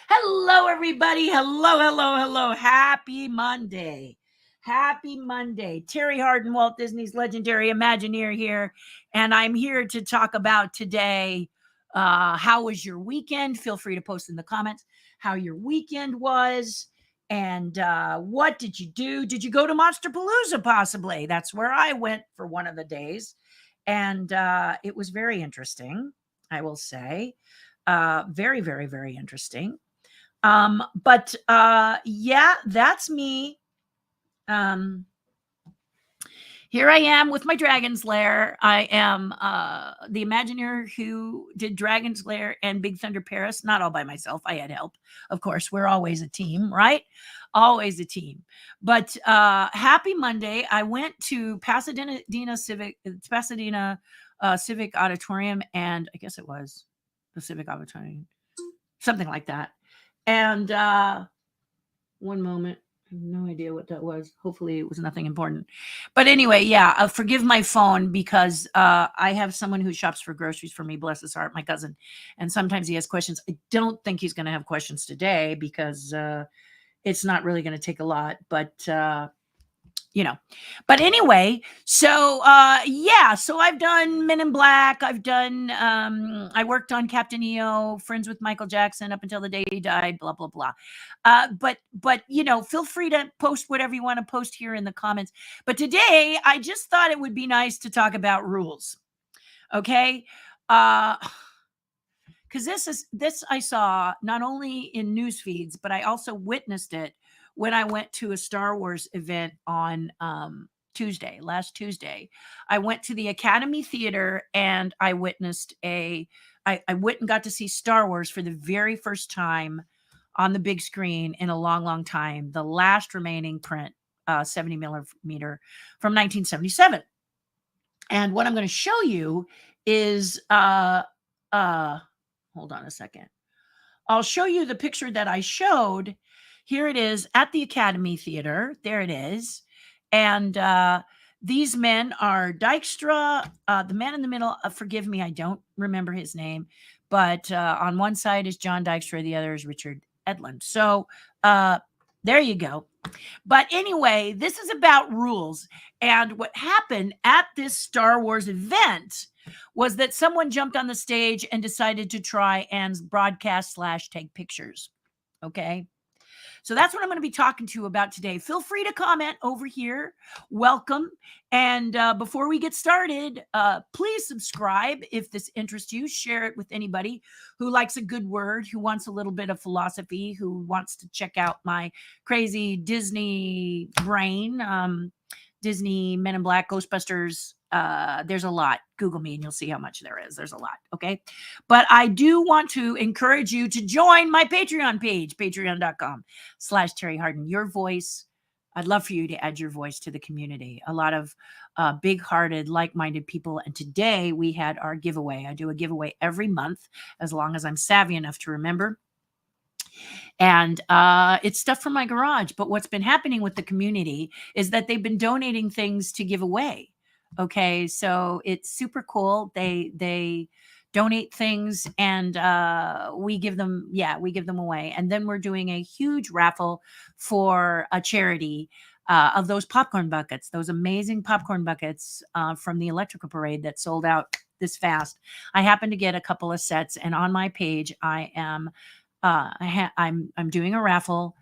Hello, everybody. Hello, hello, hello. Happy Monday. Happy Monday. Terri Hardin, Walt Disney's legendary Imagineer here. And I'm here to talk about today. How was your weekend? Feel free to post in the comments how your weekend was. And what did you do? Did you go to Monsterpalooza possibly? That's where I went for one of the days. And it was very interesting, I will say. Very, very, very interesting. But yeah, that's me. Um, Here I am with my Dragon's Lair. I am the Imagineer who did Dragon's Lair and Big Thunder Paris, not all by myself. I had help. Of course, we're always a team, right? Always a team. But happy Monday. I went to Pasadena Civic Auditorium, and I guess it was the Civic Auditorium, something like that. And one moment. I have no idea what that was. Hopefully it was nothing important. But anyway, yeah, forgive my phone because I have someone who shops for groceries for me, bless his heart, my cousin. And sometimes he has questions. I don't think he's going to have questions today because it's not really going to take a lot. But but anyway, so yeah, so I've done Men in Black. I've done I worked on Captain EO, Friends with Michael Jackson up until the day he died, blah blah blah. But feel free to post whatever you want to post here in the comments. But today I just thought it would be nice to talk about rules. Okay? Because this I saw not only in news feeds, but I also witnessed it when I went to a Star Wars event on last Tuesday. I went to the Academy Theater and I witnessed I went and got to see Star Wars for the very first time on the big screen in a long, long time. The last remaining print, 70 millimeter from 1977. And what I'm going to show you is hold on a second. I'll show you the picture that I showed. Here it is at the Academy Theater. There it is. And these men are Dykstra. The man in the middle, forgive me, I don't remember his name. But on one side is John Dykstra. The other is Richard Edlund. So there you go. But anyway, this is about rules. And what happened at this Star Wars event was that someone jumped on the stage and decided to try and broadcast / take pictures. Okay. So that's what I'm going to be talking to you about today. Feel free to comment over here. Welcome. And before we get started, please subscribe if this interests you. Share it with anybody who likes a good word, who wants a little bit of philosophy, who wants to check out my crazy Disney brain. Disney, Men in Black, Ghostbusters. There's a lot. Google me and you'll see how much there is. There's a lot. Okay. But I do want to encourage you to join my Patreon page, patreon.com/Terri Hardin. Your voice. I'd love for you to add your voice to the community. A lot of big-hearted, like-minded people. And today we had our giveaway. I do a giveaway every month as long as I'm savvy enough to remember. And it's stuff from my garage. But what's been happening with the community is that they've been donating things to give away. Okay, so it's super cool. They donate things and we give them away. And then we're doing a huge raffle for a charity of those popcorn buckets, those amazing popcorn buckets from the Electrical Parade that sold out this fast. I happen to get a couple of sets, and on my page I am I'm doing a raffle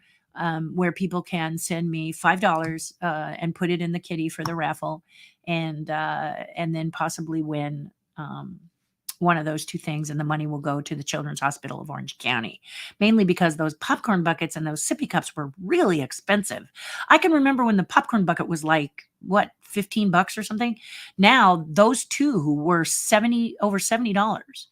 where people can send me $5 and put it in the kitty for the raffle, and then possibly win one of those two things, and the money will go to the Children's Hospital of Orange County, mainly because those popcorn buckets and those sippy cups were really expensive. I can remember when the popcorn bucket was like, what, $15 or something? Now those two were over $70.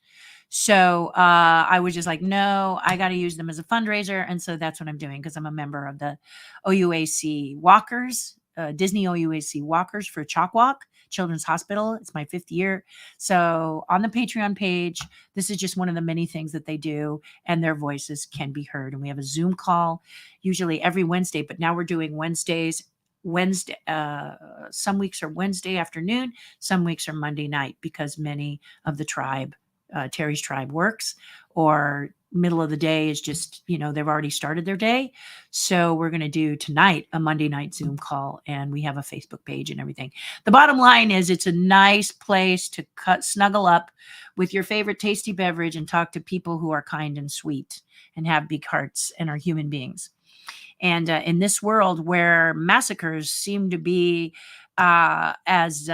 So I was just like, no, I got to use them as a fundraiser. And so that's what I'm doing, because I'm a member of the OUAC Walkers, Disney OUAC Walkers for Chalk Walk Children's Hospital. It's my 5th year. So on the Patreon page, this is just one of the many things that they do, and their voices can be heard. And we have a Zoom call usually every Wednesday, but now we're doing Wednesdays. Some weeks are Wednesday afternoon, some weeks are Monday night, because many of the tribe, Terri's tribe, works, or middle of the day is just, they've already started their day. So we're going to do tonight a Monday night Zoom call, and we have a Facebook page and everything. The bottom line is it's a nice place to snuggle up with your favorite tasty beverage and talk to people who are kind and sweet and have big hearts and are human beings. And in this world where massacres seem to be as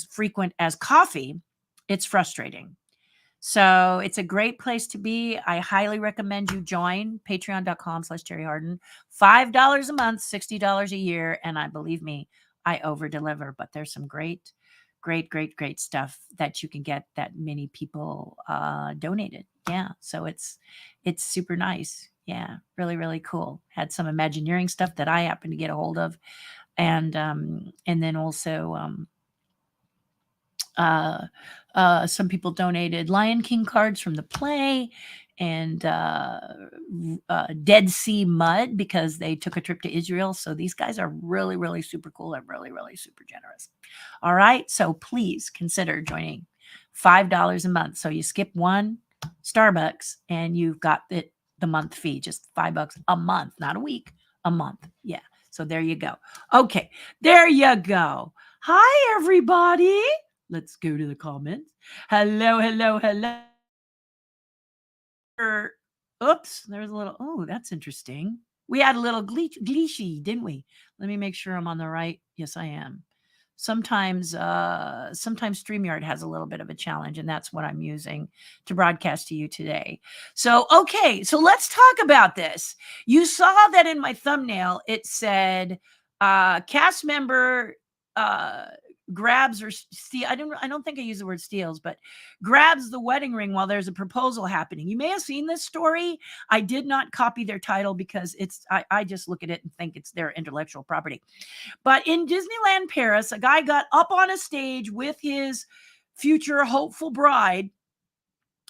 frequent as coffee, it's frustrating. So it's a great place to be. I highly recommend you join patreon.com/Terri Hardin. $5 a month, $60 a year. And believe me, I over deliver, but there's some great stuff that you can get that many people donated. Yeah. So it's super nice. Yeah. Really, really cool. Had some Imagineering stuff that I happened to get a hold of. And then also, some people donated Lion King cards from the play, and Dead Sea mud because they took a trip to Israel. So these guys are really, really super cool and really, really super generous. All right. So please consider joining. $5 a month. So you skip one Starbucks and you've got the month fee, just $5 a month, not a week, a month. Yeah. So there you go. Okay. There you go. Hi, everybody. Let's go to the comments. Hello. Oops, there's a little, oh, that's interesting. We had a little glitchy, didn't we? Let me make sure I'm on the right. Yes, I am. Sometimes StreamYard has a little bit of a challenge, and that's what I'm using to broadcast to you today. So, okay, so let's talk about this. You saw that in my thumbnail, it said cast member grabs or steal. I don't think I use the word steals, but grabs the wedding ring while there's a proposal happening. You may have seen this story. I did not copy their title because I just look at it and think it's their intellectual property. But in Disneyland Paris, a guy got up on a stage with his future hopeful bride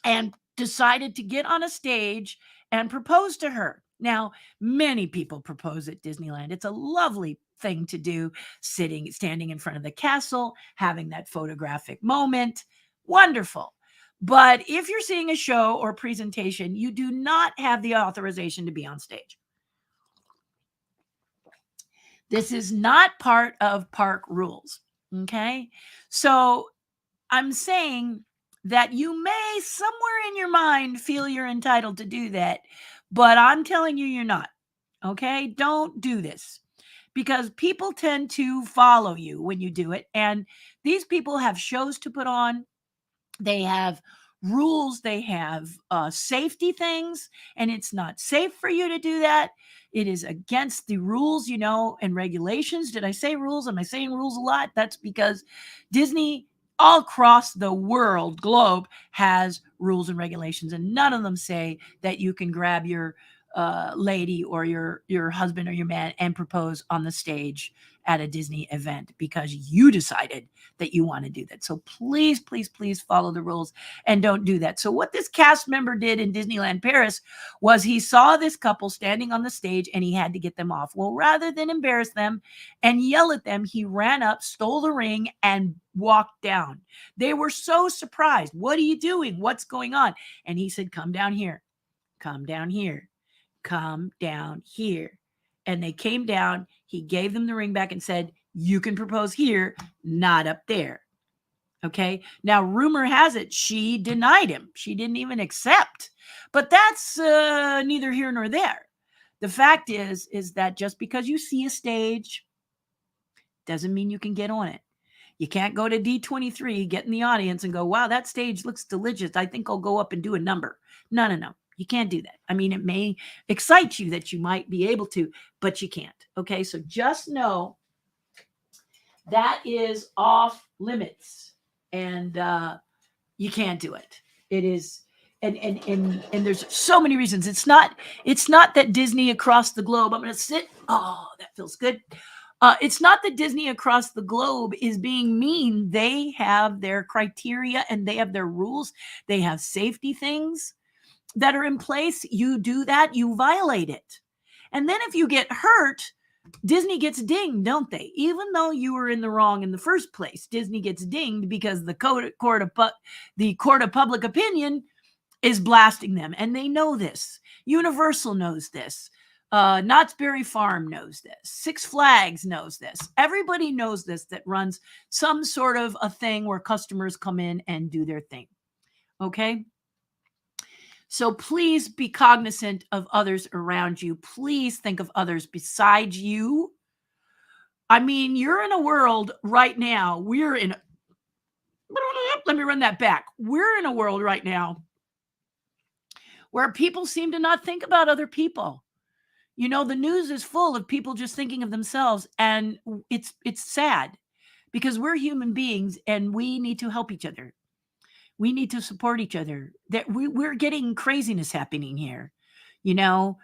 and decided to get on a stage and propose to her. Now, many people propose at Disneyland. It's a lovely thing to do, standing in front of the castle, having that photographic moment. Wonderful. But if you're seeing a show or presentation, you do not have the authorization to be on stage. This is not part of park rules. Okay. So I'm saying that you may somewhere in your mind feel you're entitled to do that, but I'm telling you, you're not. Okay. Don't do this because people tend to follow you when you do it. And these people have shows to put on. They have rules, they have safety things, and it's not safe for you to do that. It is against the rules, and regulations. Did I say rules? Am I saying rules a lot? That's because Disney all across the globe has rules and regulations, and none of them say that you can grab your lady or your husband or your man and propose on the stage at a Disney event because you decided that you want to do that. So please, please, please follow the rules and don't do that. So what this cast member did in Disneyland Paris was he saw this couple standing on the stage and he had to get them off. Well, rather than embarrass them and yell at them, he ran up, stole the ring, and walked down. They were so surprised. What are you doing? What's going on? And he said, come down here. Come down here. Come down here. And they came down. He gave them the ring back and said, you can propose here, not up there. Okay. Now, rumor has it she denied him. She didn't even accept. But that's neither here nor there. The fact is that just because you see a stage doesn't mean you can get on it. You can't go to D23, get in the audience and go, wow, that stage looks delicious. I think I'll go up and do a number. No. You can't do that. I mean, it may excite you that you might be able to, but you can't. Okay. So just know that is off limits and you can't do it. It is. And there's so many reasons. It's not that Disney across the globe, I'm going to sit. Oh, that feels good. It's not that Disney across the globe is being mean. They have their criteria and they have their rules. They have safety things that are in place. You do that, you violate it. And then if you get hurt, Disney gets dinged, don't they? Even though you were in the wrong in the first place, Disney gets dinged because the court of public opinion is blasting them, and they know this. Universal knows this. Knott's Berry Farm knows this. Six Flags knows this. Everybody knows this that runs some sort of a thing where customers come in and do their thing. Okay? So please be cognizant of others around you. Please think of others besides you. I mean, you're in a world right now. Let me run that back. We're in a world right now where people seem to not think about other people. You know, the news is full of people just thinking of themselves, and it's sad because we're human beings and we need to help each other. We need to support each other. That we're getting craziness happening here. You know,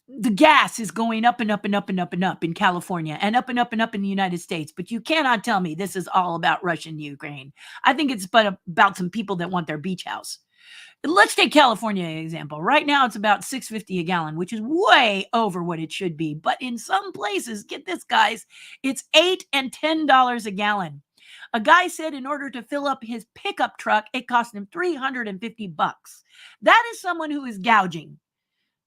the gas is going up and up and up and up and up in California and up and up and up in the United States. But you cannot tell me this is all about Russia and Ukraine. I think it's about some people that want their beach house. Let's take California example. Right now, it's about $6.50 a gallon, which is way over what it should be. But in some places, get this, guys, it's $8 and $10 a gallon. A guy said in order to fill up his pickup truck, it cost him $350. That is someone who is gouging.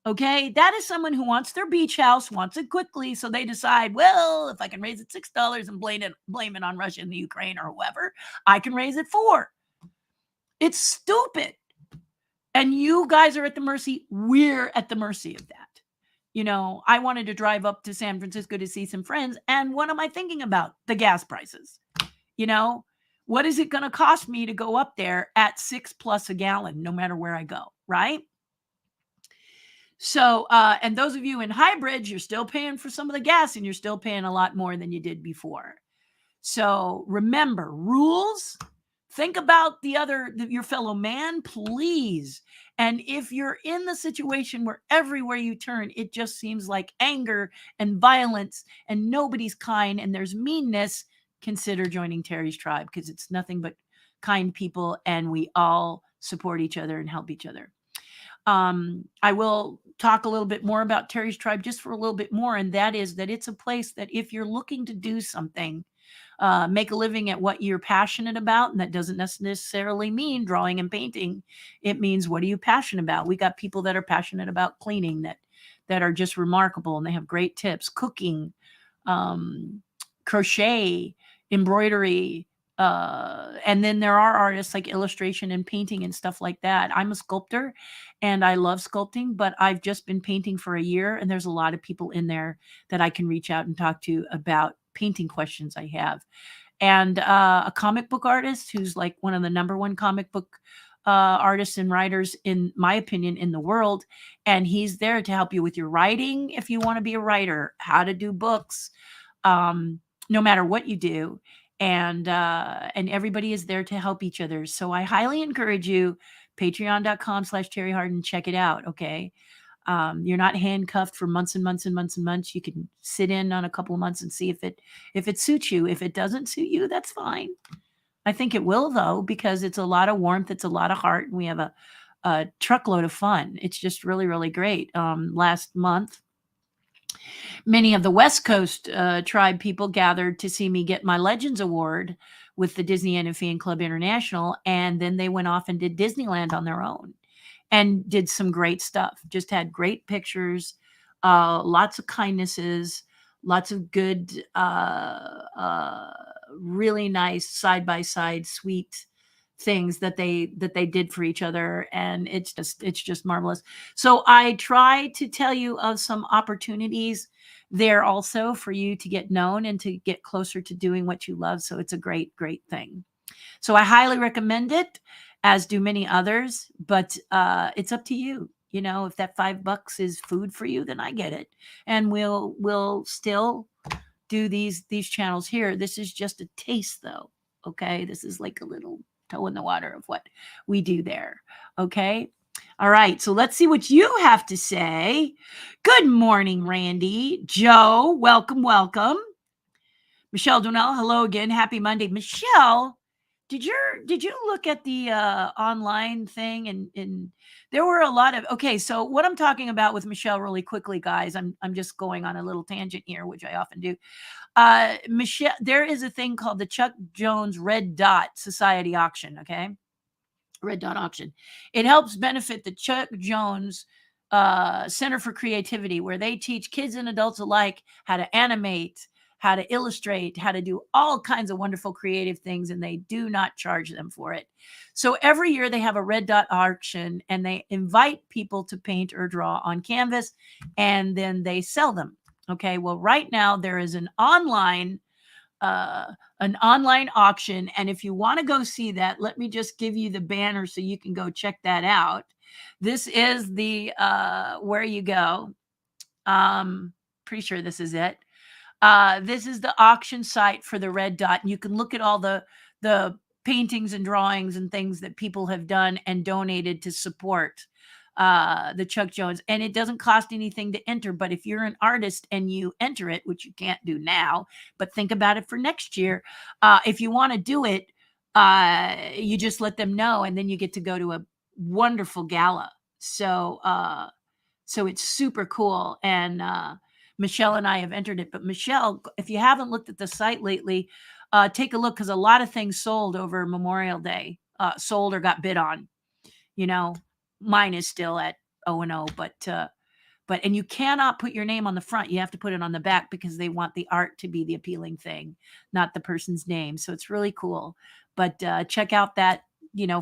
Okay, that is someone who wants their beach house, wants it quickly, so they decide, well, if I can raise it $6 and blame it on Russia and the Ukraine or whoever, I can raise it $4. It's stupid. And you guys are at the mercy. We're at the mercy of that. You know, I wanted to drive up to San Francisco to see some friends. And what am I thinking about? The gas prices. You know, what is it going to cost me to go up there at $6+ a gallon, no matter where I go, right? So, and those of you in hybrids, you're still paying for some of the gas and you're still paying a lot more than you did before. So remember, rules. Think about your fellow man, please. And if you're in the situation where everywhere you turn, it just seems like anger and violence and nobody's kind and there's meanness, consider joining Terri's tribe because it's nothing but kind people and we all support each other and help each other. I will talk a little bit more about Terri's tribe just for a little bit more. And that is that it's a place that if you're looking to do something, make a living at what you're passionate about. And that doesn't necessarily mean drawing and painting. It means, what are you passionate about? We got people that are passionate about cleaning that are just remarkable. And they have great tips, cooking, crochet, embroidery. And then there are artists like illustration and painting and stuff like that. I'm a sculptor and I love sculpting, but I've just been painting for a year. And there's a lot of people in there that I can reach out and talk to about painting questions I have. And a comic book artist who's like one of the number one comic book artists and writers, in my opinion, in the world. And he's there to help you with your writing. If you want to be a writer, how to do books, no matter what you do. And everybody is there to help each other. So I highly encourage you, patreon.com/Terri Hardin, check it out. Okay. You're not handcuffed for months and months and months and months. You can sit in on a couple of months and see if it suits you. If it doesn't suit you, that's fine. I think it will though, because it's a lot of warmth. It's a lot of heart. And we have a truckload of fun. It's just really, really great. Last month, many of the West Coast tribe people gathered to see me get my Legends Award with the Disney and Fan Club International. And then they went off and did Disneyland on their own and did some great stuff. Just had great pictures, lots of kindnesses, lots of good, really nice side-by-side sweet things that they did for each other. And it's just marvelous. So I try to tell you of some opportunities there also for you to get known and to get closer to doing what you love. So it's a great, great thing. So I highly recommend it, as do many others, but it's up to you. You know, if that $5 is food for you, then I get it. And we'll still do these channels here. This is just a taste though. Okay. This is like a little toe in the water of what we do there. Okay. All right. So let's see what you have to say. Good morning, Randy. Joe, welcome, welcome. Michelle Donnell, hello again. Happy Monday. Michelle, did you look at the online thing and there were a lot of, okay, so what I'm talking about with Michelle really quickly, guys, I'm just going on a little tangent here, which I often do. Michelle, there is a thing called the Chuck Jones Red Dot Society auction, okay? Red Dot Auction. It helps benefit the Chuck Jones Center for Creativity, where they teach kids and adults alike how to animate, how to illustrate, how to do all kinds of wonderful creative things, and they do not charge them for it. So every year they have a Red Dot Auction, and they invite people to paint or draw on canvas, and then they sell them. Okay, well, right now there is uh, an online auction. And if you want to go see that, let me just give you the banner so you can go check that out. This is the where you go. Pretty sure this is it. This is the auction site for the Red Dot. And you can look at all the paintings and drawings and things that people have done and donated to support the Chuck Jones. And it doesn't cost anything to enter. But if you're an artist and you enter it, which you can't do now, but think about it for next year. If you want to do it, you just let them know, and then you get to go to a wonderful gala. So it's super cool. And Michelle and I have entered it. But Michelle, if you haven't looked at the site lately, take a look, because a lot of things sold over Memorial Day, sold or got bid on. You know, mine is still at 0-0, but and you cannot put your name on the front. You have to put it on the back, because they want the art to be the appealing thing, not the person's name. So it's really cool. But check out that,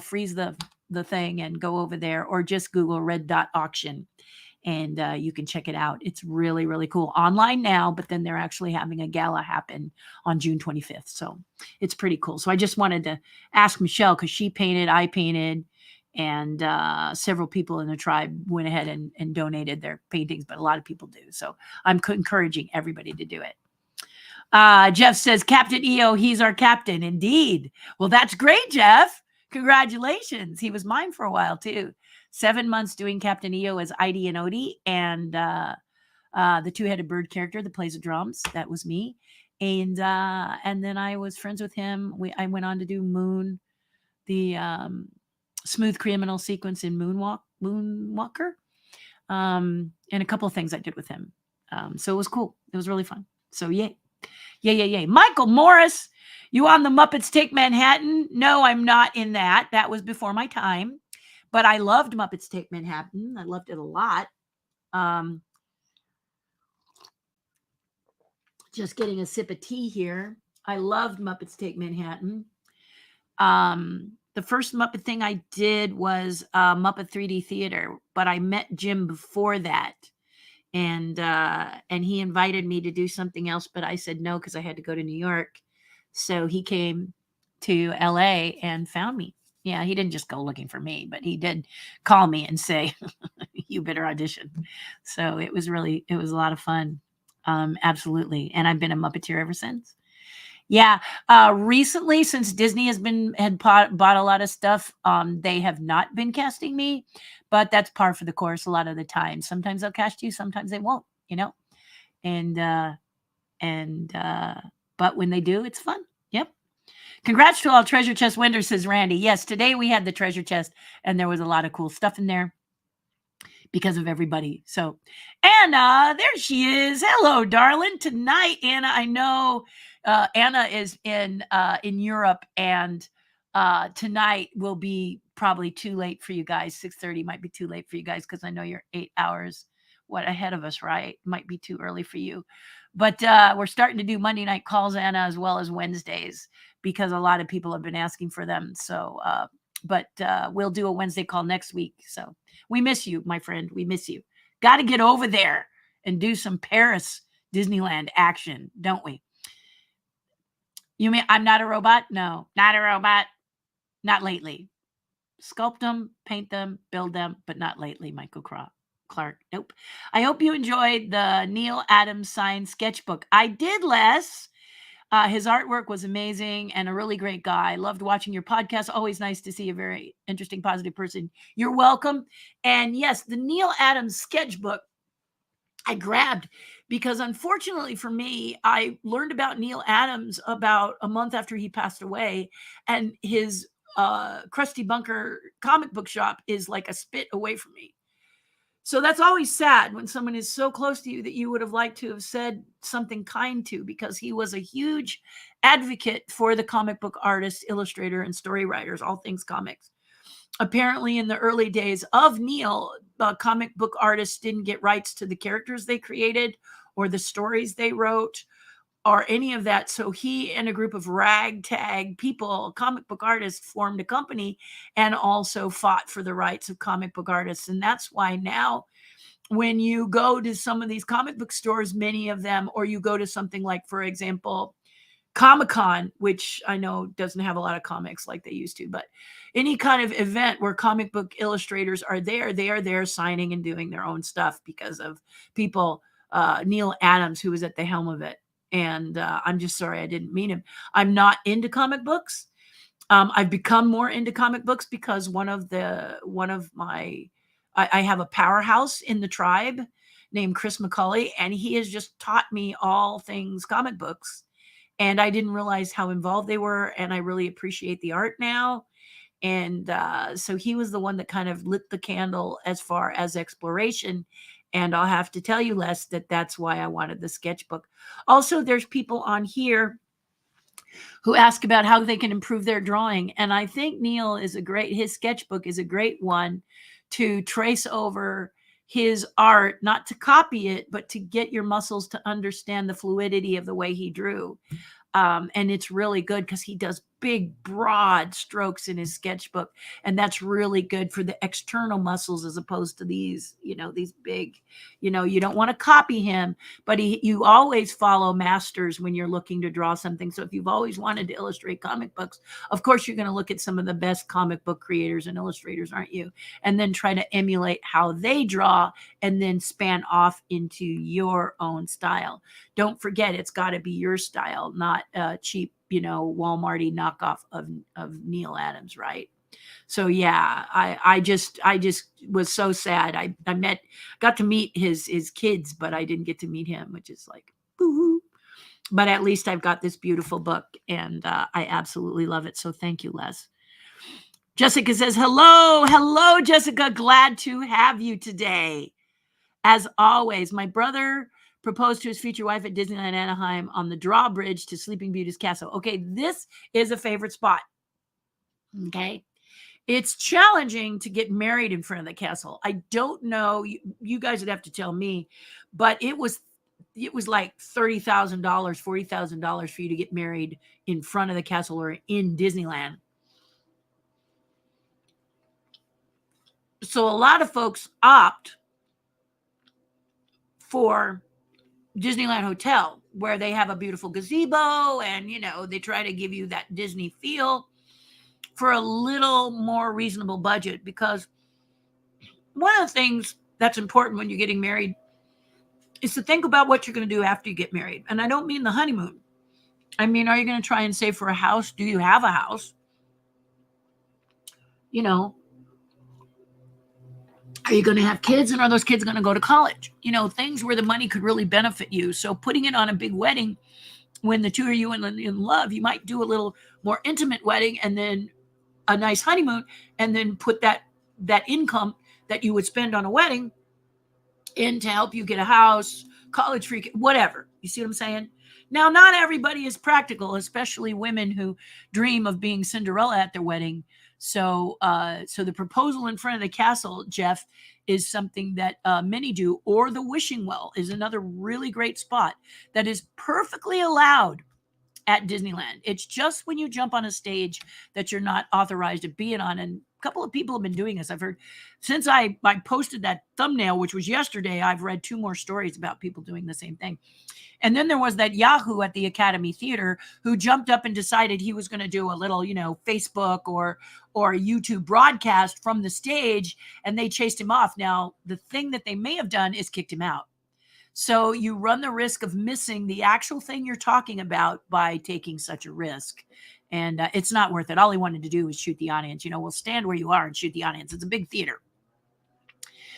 freeze the thing and go over there, or just Google Red Dot Auction, and you can check it out. It's really, really cool. Online now, but then they're actually having a gala happen on June 25th. So it's pretty cool. So I just wanted to ask Michelle, because she painted, I painted, and several people in the tribe went ahead and donated their paintings, but a lot of people do. So I'm encouraging everybody to do it. Jeff says, Captain EO, he's our captain. Indeed. Well, that's great, Jeff. Congratulations. He was mine for a while too. 7 months doing Captain EO as Idie and Odie, and the two-headed bird character that plays the drums. That was me. And then I was friends with him. I went on to do Moon, the smooth criminal sequence in Moonwalker, and a couple of things I did with him. So it was cool. It was really fun. So yay. Michael Morris, you on the Muppets Take Manhattan? No, I'm not in that. That was before my time. But I loved Muppets Take Manhattan. I loved it a lot. Just getting a sip of tea here. I loved Muppets Take Manhattan. The first Muppet thing I did was Muppet 3D Theater, but I met Jim before that. And he invited me to do something else, but I said no, because I had to go to New York. So he came to LA and found me. Yeah, he didn't just go looking for me, but he did call me and say, you better audition. So it was a lot of fun. Absolutely. And I've been a Muppeteer ever since. Yeah. Recently, since Disney had bought a lot of stuff, they have not been casting me, but that's par for the course a lot of the time. Sometimes they'll cast you, sometimes they won't, but when they do, it's fun. Yep. Congrats to all treasure chest winners, says Randy. Yes, today we had the treasure chest, and there was a lot of cool stuff in there because of everybody. So Anna, there she is. Hello, darling. Tonight, Anna, I know Anna is in Europe, and tonight will be probably too late for you guys. 6:30 might be too late for you guys, because I know you're 8 hours ahead of us, right? Might be too early for you. But we're starting to do Monday night calls, Anna, as well as Wednesdays, because a lot of people have been asking for them. So, but we'll do a Wednesday call next week. So we miss you, my friend. We miss you. Got to get over there and do some Paris Disneyland action, don't we? You mean I'm not a robot? No, not a robot. Not lately. Sculpt them, paint them, build them, but not lately, Michael Clark. Nope. I hope you enjoyed the Neil Adams signed sketchbook. I did, Les. His artwork was amazing and a really great guy. I loved watching your podcast. Always nice to see a very interesting, positive person. You're welcome. And yes, the Neil Adams sketchbook I grabbed because, unfortunately for me, I learned about Neil Adams about a month after he passed away, and his Krusty Bunker comic book shop is like a spit away from me. So that's always sad when someone is so close to you that you would have liked to have said something kind to, because he was a huge advocate for the comic book artists, illustrator, and story writers, all things comics. Apparently, in the early days of Neil, comic book artists didn't get rights to the characters they created or the stories they wrote or any of that. So he and a group of ragtag people, comic book artists, formed a company and also fought for the rights of comic book artists. And that's why now, when you go to some of these comic book stores, many of them, or you go to something like, for example, Comic-Con, which I know doesn't have a lot of comics like they used to, but any kind of event where comic book illustrators are there, they are there signing and doing their own stuff because of people, Neil Adams, who was at the helm of it. And I'm just sorry I didn't meet him. I'm not into comic books. I've become more into comic books because one of my I have a powerhouse in the tribe named Chris McCulley, and he has just taught me all things comic books. And I didn't realize how involved they were, and I really appreciate the art now. And so he was the one that kind of lit the candle as far as exploration. And I'll have to tell you, Les, that that's why I wanted the sketchbook. Also, there's people on here who ask about how they can improve their drawing. And I think Neil is his sketchbook is a great one to trace over his art, not to copy it, but to get your muscles to understand the fluidity of the way he drew. And it's really good because he does big, broad strokes in his sketchbook. And that's really good for the external muscles as opposed to these big, you don't want to copy him, but you always follow masters when you're looking to draw something. So if you've always wanted to illustrate comic books, of course, you're going to look at some of the best comic book creators and illustrators, aren't you? And then try to emulate how they draw and then span off into your own style. Don't forget, it's got to be your style, not cheap, Walmarty knockoff of Neil Adams, right? So yeah, I just was so sad. I got to meet his kids, but I didn't get to meet him, which is like, boo-hoo. But at least I've got this beautiful book, and I absolutely love it. So thank you, Les. Jessica says, hello, Jessica. Glad to have you today. As always, my brother proposed to his future wife at Disneyland Anaheim on the drawbridge to Sleeping Beauty's castle. Okay, this is a favorite spot. Okay. It's challenging to get married in front of the castle. I don't know. You guys would have to tell me, but it was like $30,000, $40,000 for you to get married in front of the castle or in Disneyland. So a lot of folks opt for Disneyland Hotel, where they have a beautiful gazebo and, they try to give you that Disney feel for a little more reasonable budget. Because one of the things that's important when you're getting married is to think about what you're going to do after you get married. And I don't mean the honeymoon. I mean, are you going to try and save for a house? Do you have a house? Are you going to have kids, and are those kids going to go to college? Things where the money could really benefit you. So putting it on a big wedding when the two of you in love, you might do a little more intimate wedding and then a nice honeymoon, and then put that income that you would spend on a wedding in to help you get a house, college for you, whatever. You see what I'm saying? Now, not everybody is practical, especially women who dream of being Cinderella at their wedding. So the proposal in front of the castle, Jeff, is something that many do. Or the wishing well is another really great spot that is perfectly allowed at Disneyland. It's just when you jump on a stage that you're not authorized to be on. And a couple of people have been doing this. I've heard since I posted that thumbnail, which was yesterday, I've read 2 more stories about people doing the same thing. And then there was that Yahoo at the Academy Theater who jumped up and decided he was going to do a little, Facebook or YouTube broadcast from the stage, and they chased him off. Now, the thing that they may have done is kicked him out. So you run the risk of missing the actual thing you're talking about by taking such a risk. And it's not worth it. All he wanted to do was shoot the audience. Well, stand where you are and shoot the audience. It's a big theater.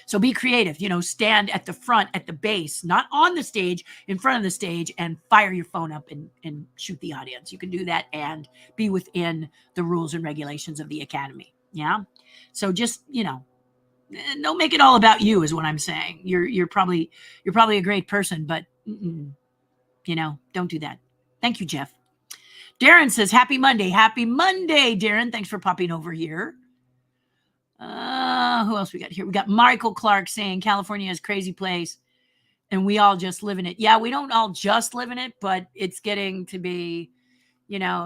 So be creative, stand at the front, at the base, not on the stage, in front of the stage, and fire your phone up and shoot the audience. You can do that and be within the rules and regulations of the Academy. Yeah. So just, don't make it all about you is what I'm saying. You're probably a great person, but don't do that. Thank you, Jeff. Darren says, happy Monday. Happy Monday, Darren. Thanks for popping over here. Who else we got here? We got Michael Clark saying California is a crazy place and we all just live in it. Yeah, we don't all just live in it, but it's getting to be,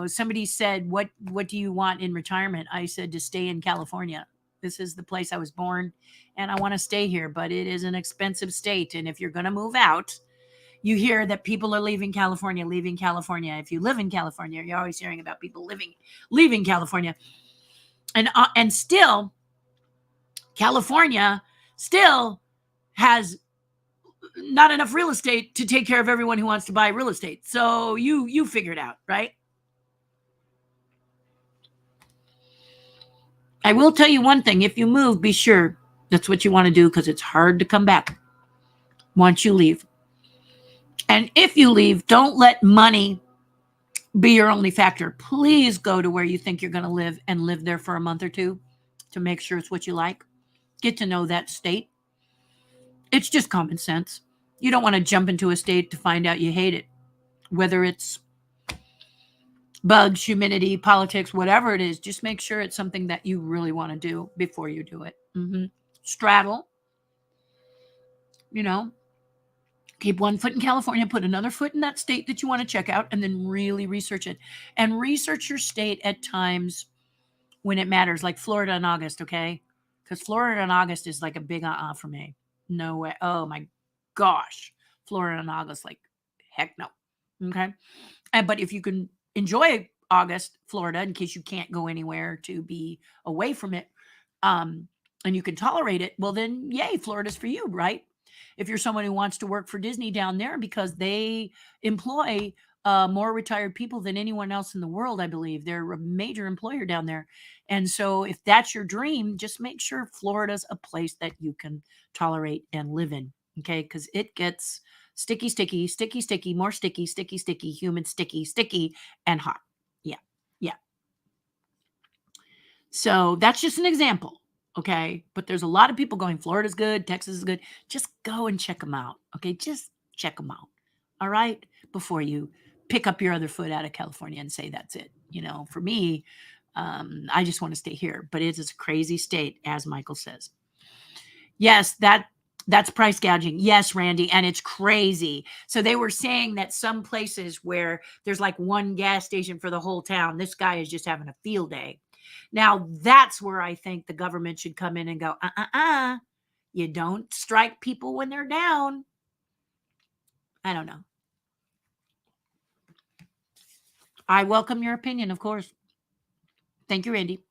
somebody said, what do you want in retirement? I said to stay in California. This is the place I was born and I want to stay here, but it is an expensive state. And if you're going to move out, you hear that people are leaving California, leaving California. If you live in California, you're always hearing about people leaving California. And still, California still has not enough real estate to take care of everyone who wants to buy real estate. So you figure it out, right? I will tell you one thing. If you move, be sure that's what you want to do because it's hard to come back once you leave. And if you leave, don't let money be your only factor. Please go to where you think you're going to live and live there for a month or two to make sure it's what you like. Get to know that state. It's just common sense. You don't want to jump into a state to find out you hate it, whether it's bugs, humidity, politics, whatever it is. Just make sure it's something that you really want to do before you do it. Straddle, keep one foot in California, put another foot in that state that you want to check out, and then really research it. And research your state at times when it matters, like Florida in August, okay? Because Florida in August is like a big for me. No way. Oh my gosh. Florida in August, like heck no. Okay. But if you can enjoy August, Florida, in case you can't go anywhere to be away from it, and you can tolerate it, well then yay, Florida's for you, right? If you're someone who wants to work for Disney down there because they employ more retired people than anyone else in the world, I believe. They're a major employer down there. And so if that's your dream, just make sure Florida's a place that you can tolerate and live in. Okay. Because it gets sticky, sticky, sticky, sticky, more sticky, sticky, sticky, humid, sticky, sticky, and hot. Yeah. Yeah. So that's just an example. Okay. But there's a lot of people going, Florida's good, Texas is good. Just go and check them out. Okay. Just check them out. All right. Before you pick up your other foot out of California and say that's it. For me, I just want to stay here. But it is a crazy state, as Michael says. Yes, that's price gouging. Yes, Randy, and it's crazy. So they were saying that some places where there's like one gas station for the whole town, this guy is just having a field day. Now, that's where I think the government should come in and go, you don't strike people when they're down. I don't know. I welcome your opinion, of course. Thank you, Randy.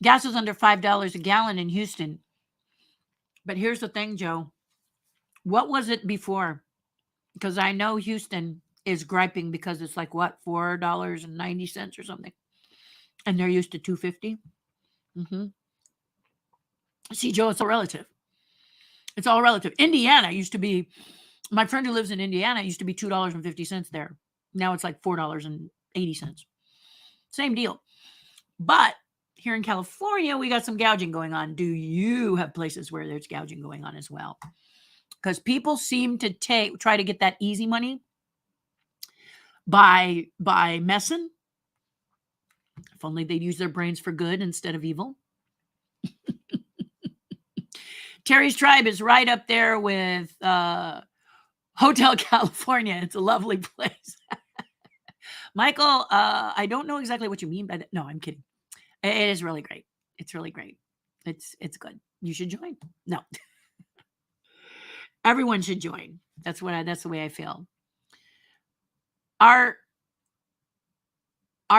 Gas is under $5 a gallon in Houston. But here's the thing, Joe. What was it before? Because I know Houston is griping because it's like what, $4.90 or something. And they're used to $2.50. See, Joe, it's all relative. It's all relative. Indiana used to be, my friend who lives in Indiana used to be $2.50 there. Now it's like $4.80. Same deal. But here in California, we got some gouging going on. Do you have places where there's gouging going on as well? Because people seem to try to get that easy money by messing. If only they'd use their brains for good instead of evil. Terry's Tribe is right up there with Hotel California. It's a lovely place. Michael, I don't know exactly what you mean by that. No, I'm kidding. It is really great. It's really great. It's good. You should join. No. Everyone should join. That's the way I feel. Our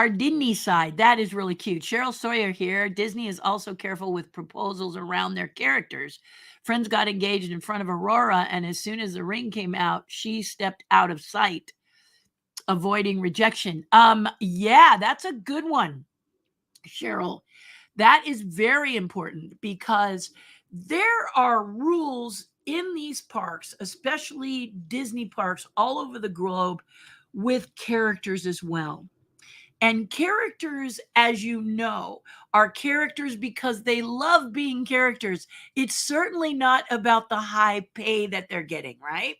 Disney side, that is really cute. Cheryl Sawyer here. Disney is also careful with proposals around their characters. Friends got engaged in front of Aurora, and as soon as the ring came out, she stepped out of sight, avoiding rejection. Yeah, that's a good one, Cheryl. That is very important because there are rules in these parks, especially Disney parks all over the globe, with characters as well. And characters, as you know, are characters because they love being characters. It's certainly not about the high pay that they're getting, right?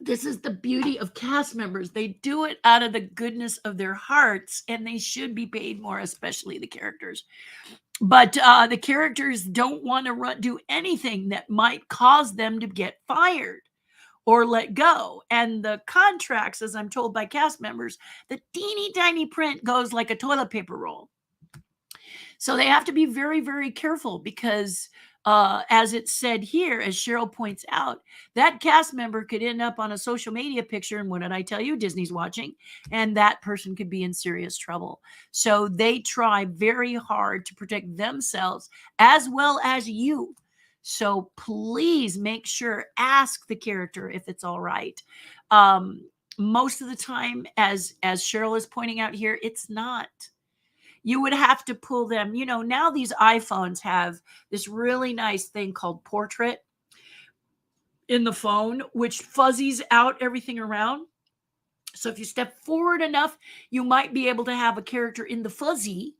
This is the beauty of cast members. They do it out of the goodness of their hearts, and they should be paid more, especially the characters. But the characters don't want to do anything that might cause them to get fired or let go. And the contracts, as I'm told by cast members, the teeny tiny print goes like a toilet paper roll. So they have to be very, very careful because, as it's said here, as Cheryl points out, that cast member could end up on a social media picture. And what did I tell you? Disney's watching, and that person could be in serious trouble. So they try very hard to protect themselves as well as you. So please make sure, ask the character if it's all right. Most of the time, as Cheryl is pointing out here, it's not. You would have to pull them. Now these iPhones have this really nice thing called portrait in the phone, which fuzzies out everything around. So if you step forward enough, you might be able to have a character in the fuzzy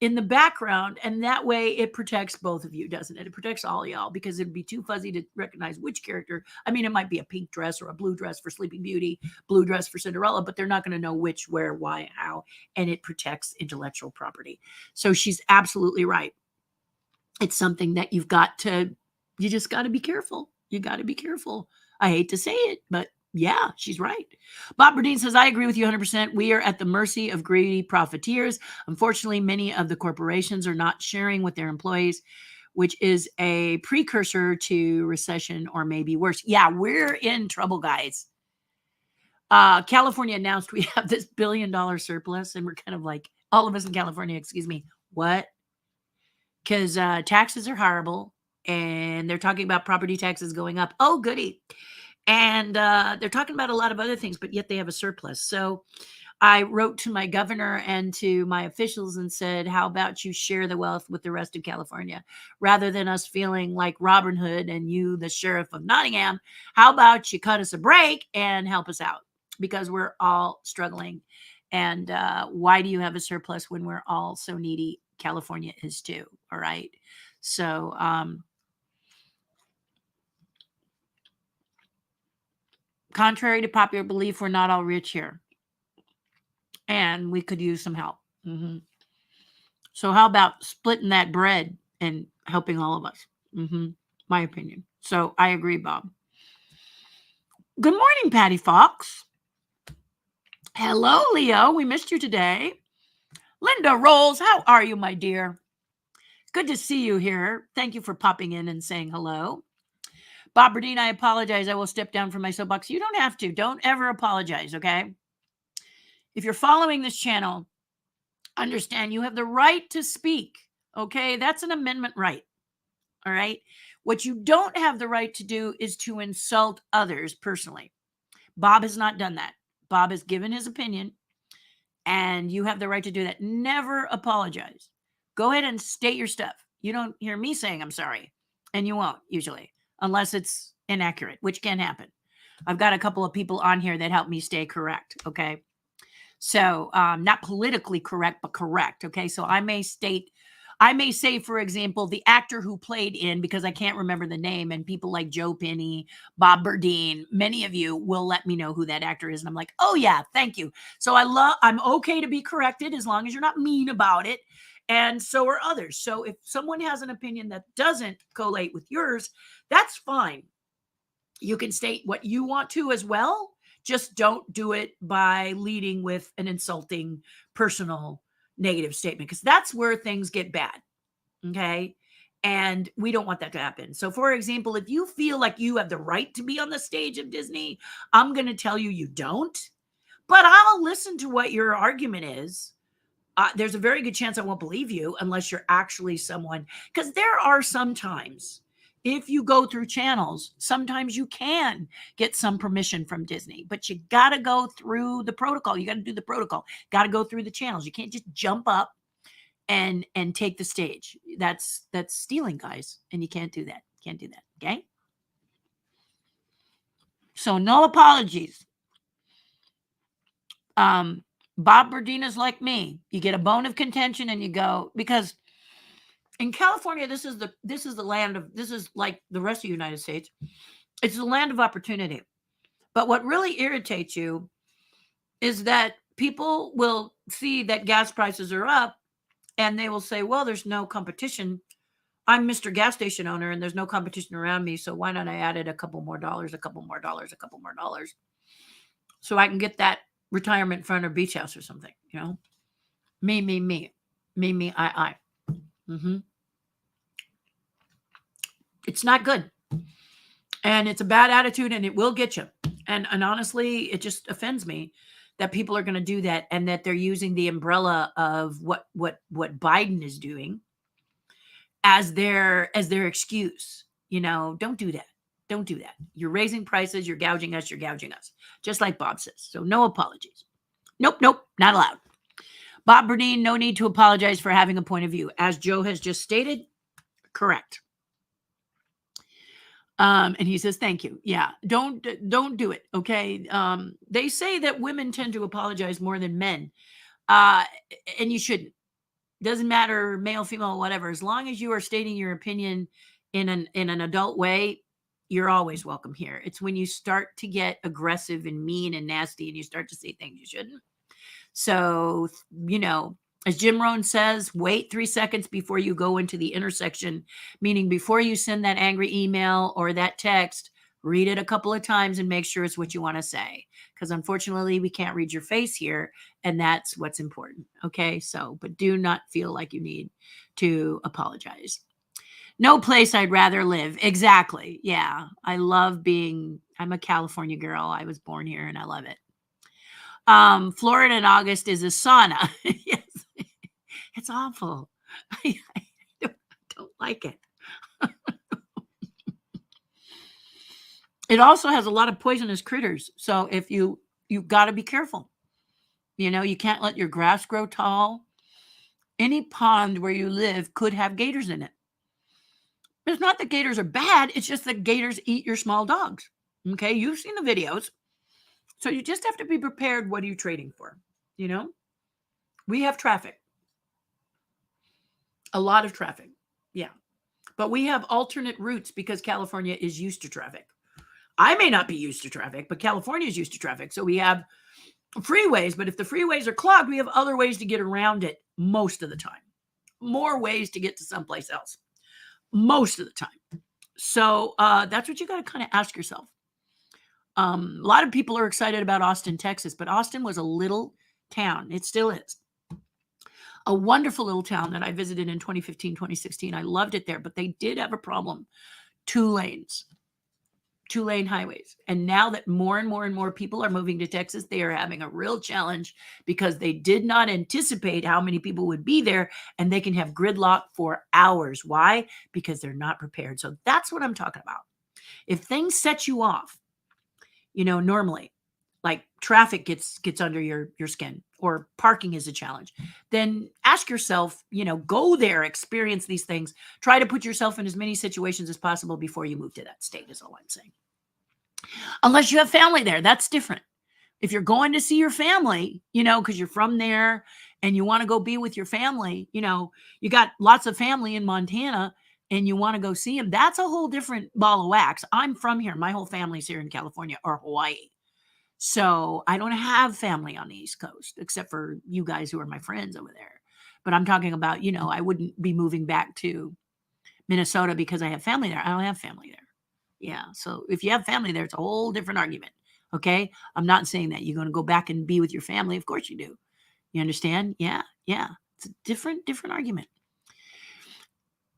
in the background, and that way it protects both of you, doesn't it? It protects all y'all, because it'd be too fuzzy to recognize which character. I mean, it might be a pink dress or a blue dress for Sleeping Beauty, blue dress for Cinderella, but they're not going to know which, where, why, how, and it protects intellectual property. So she's absolutely right. It's something that you just got to be careful. You got to be careful. I hate to say it, but yeah, she's right. Bob Burdine says, I agree with you 100%. We are at the mercy of greedy profiteers. Unfortunately, many of the corporations are not sharing with their employees, which is a precursor to recession or maybe worse. Yeah, we're in trouble, guys. California announced we have this $1 billion surplus, and we're kind of like, all of us in California, excuse me, what? Because taxes are horrible, and they're talking about property taxes going up. Oh, goody. And they're talking about a lot of other things, but yet they have a surplus. So I wrote to my governor and to my officials and said, how about you share the wealth with the rest of California? Rather than us feeling like Robin Hood and you, the sheriff of Nottingham, how about you cut us a break and help us out? Because we're all struggling. And why do you have a surplus when we're all so needy? California is too. All right. So, contrary to popular belief, we're not all rich here, and we could use some help. So how about splitting that bread and helping all of us? My opinion. So I agree, Bob. Good morning, Patty Fox. Hello, Leo. We missed you today. Linda Rolls, how are you, my dear? Good to see you here. Thank you for popping in and saying hello. Bob Burdine, I apologize. I will step down from my soapbox. You don't have to. Don't ever apologize, okay? If you're following this channel, understand you have the right to speak, okay? That's an amendment right, all right? What you don't have the right to do is to insult others personally. Bob has not done that. Bob has given his opinion, and you have the right to do that. Never apologize. Go ahead and state your stuff. You don't hear me saying I'm sorry, and you won't usually, unless it's inaccurate, which can happen. I've got a couple of people on here that help me stay correct, okay? So not politically correct, but correct, okay? So I may say, for example, the actor who played in, because I can't remember the name, and people like Joe Penny, Bob Burdine, many of you will let me know who that actor is. And I'm like, oh yeah, thank you. So I'm okay to be corrected as long as you're not mean about it. And so are others. So if someone has an opinion that doesn't collate with yours, that's fine. You can state what you want to as well. Just don't do it by leading with an insulting, personal, negative statement, because that's where things get bad. Okay. And we don't want that to happen. So, for example, if you feel like you have the right to be on the stage of Disney, I'm going to tell you you don't, but I'll listen to what your argument is. There's a very good chance I won't believe you unless you're actually someone, because there are sometimes, if you go through channels, sometimes you can get some permission from Disney, but you got to go through the protocol. You got to do the protocol, got to go through the channels. You can't just jump up and take the stage. That's stealing, guys. And you can't do that. Can't do that. Okay. So no apologies. Bob Burdine is like me. You get a bone of contention and you go, because in California, this is the land of, this is like the rest of the United States. It's the land of opportunity. But what really irritates you is that people will see that gas prices are up and they will say, well, there's no competition. I'm Mr. Gas Station owner and there's no competition around me. So why not I added a couple more dollars, a couple more dollars, a couple more dollars so I can get that retirement fund or beach house or something, you know? Me, me, me. Me, me, I. Mm-hmm. It's not good. And it's a bad attitude and it will get you. And honestly, it just offends me that people are going to do that and that they're using the umbrella of what Biden is doing as their excuse. You know, don't do that. Don't do that. You're raising prices, you're gouging us, just like Bob says. So no apologies. Nope, not allowed. Bob Bernine, no need to apologize for having a point of view. As Joe has just stated, correct. And he says, thank you. Yeah, don't do it. Okay. They say that women tend to apologize more than men. And you shouldn't. Doesn't matter, male, female, whatever. As long as you are stating your opinion in an adult way, you're always welcome here. It's when you start to get aggressive and mean and nasty and you start to say things you shouldn't. So, you know, as Jim Rohn says, wait 3 seconds before you go into the intersection, meaning before you send that angry email or that text, read it a couple of times and make sure it's what you want to say. Because unfortunately, we can't read your face here, and that's what's important. Okay, so, but do not feel like you need to apologize. No place I'd rather live. Exactly. Yeah, I'm a California girl. I was born here and I love it. Florida in August is a sauna. Yes. It's awful. I don't like it. It also has a lot of poisonous critters. So if you've got to be careful. You know, you can't let your grass grow tall. Any pond where you live could have gators in it. It's not that gators are bad. It's just that gators eat your small dogs. Okay. You've seen the videos. So you just have to be prepared. What are you trading for? You know, we have traffic. A lot of traffic. Yeah. But we have alternate routes because California is used to traffic. I may not be used to traffic, but California is used to traffic. So we have freeways, but if the freeways are clogged, we have other ways to get around it most of the time. More ways to get to someplace else most of the time. So that's what you got to kind of ask yourself. A lot of people are excited about Austin, Texas, but Austin was a little town. It still is. A wonderful little town that I visited in 2015, 2016. I loved it there, but they did have a problem. 2 lanes. 2-lane highways. And now that more and more people are moving to Texas, they are having a real challenge because they did not anticipate how many people would be there, and they can have gridlock for hours. Why? Because they're not prepared. So that's what I'm talking about. If things set you off, you know, normally, like traffic gets under your skin or parking is a challenge, then ask yourself, you know, go there, experience these things, try to put yourself in as many situations as possible before you move to that state is all I'm saying. Unless you have family there, that's different. If you're going to see your family, you know, because you're from there and you want to go be with your family, you know, you got lots of family in Montana and you want to go see them, that's a whole different ball of wax. I'm from here. My whole family's here in California or Hawaii. So I don't have family on the East Coast, except for you guys who are my friends over there. But I'm talking about, you know, I wouldn't be moving back to Minnesota because I have family there. I don't have family there. Yeah. So if you have family there, it's a whole different argument. Okay. I'm not saying that you're going to go back and be with your family. Of course you do. You understand? Yeah. Yeah. It's a different argument.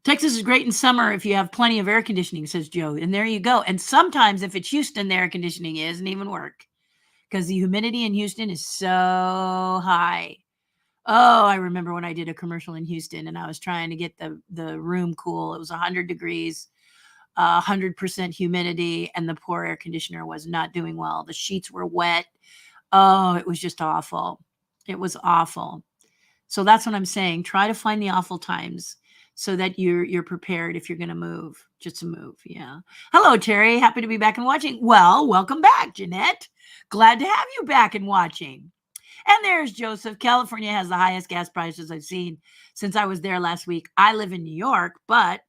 Texas is great in summer if you have plenty of air conditioning, says Joe. And there you go. And sometimes if it's Houston, the air conditioning isn't even work because the humidity in Houston is so high. Oh, I remember when I did a commercial in Houston and I was trying to get the room cool. It was 100 degrees, 100% humidity, and the poor air conditioner was not doing well. The sheets were wet. Oh, it was just awful. It was awful. So that's what I'm saying. Try to find the awful times so that you're prepared if you're going to move, just to move. Yeah. Hello, Terry. Happy to be back and watching. Well, welcome back, Jeanette. Glad to have you back and watching. And there's Joseph. California has the highest gas prices I've seen since I was there last week. I live in New York, but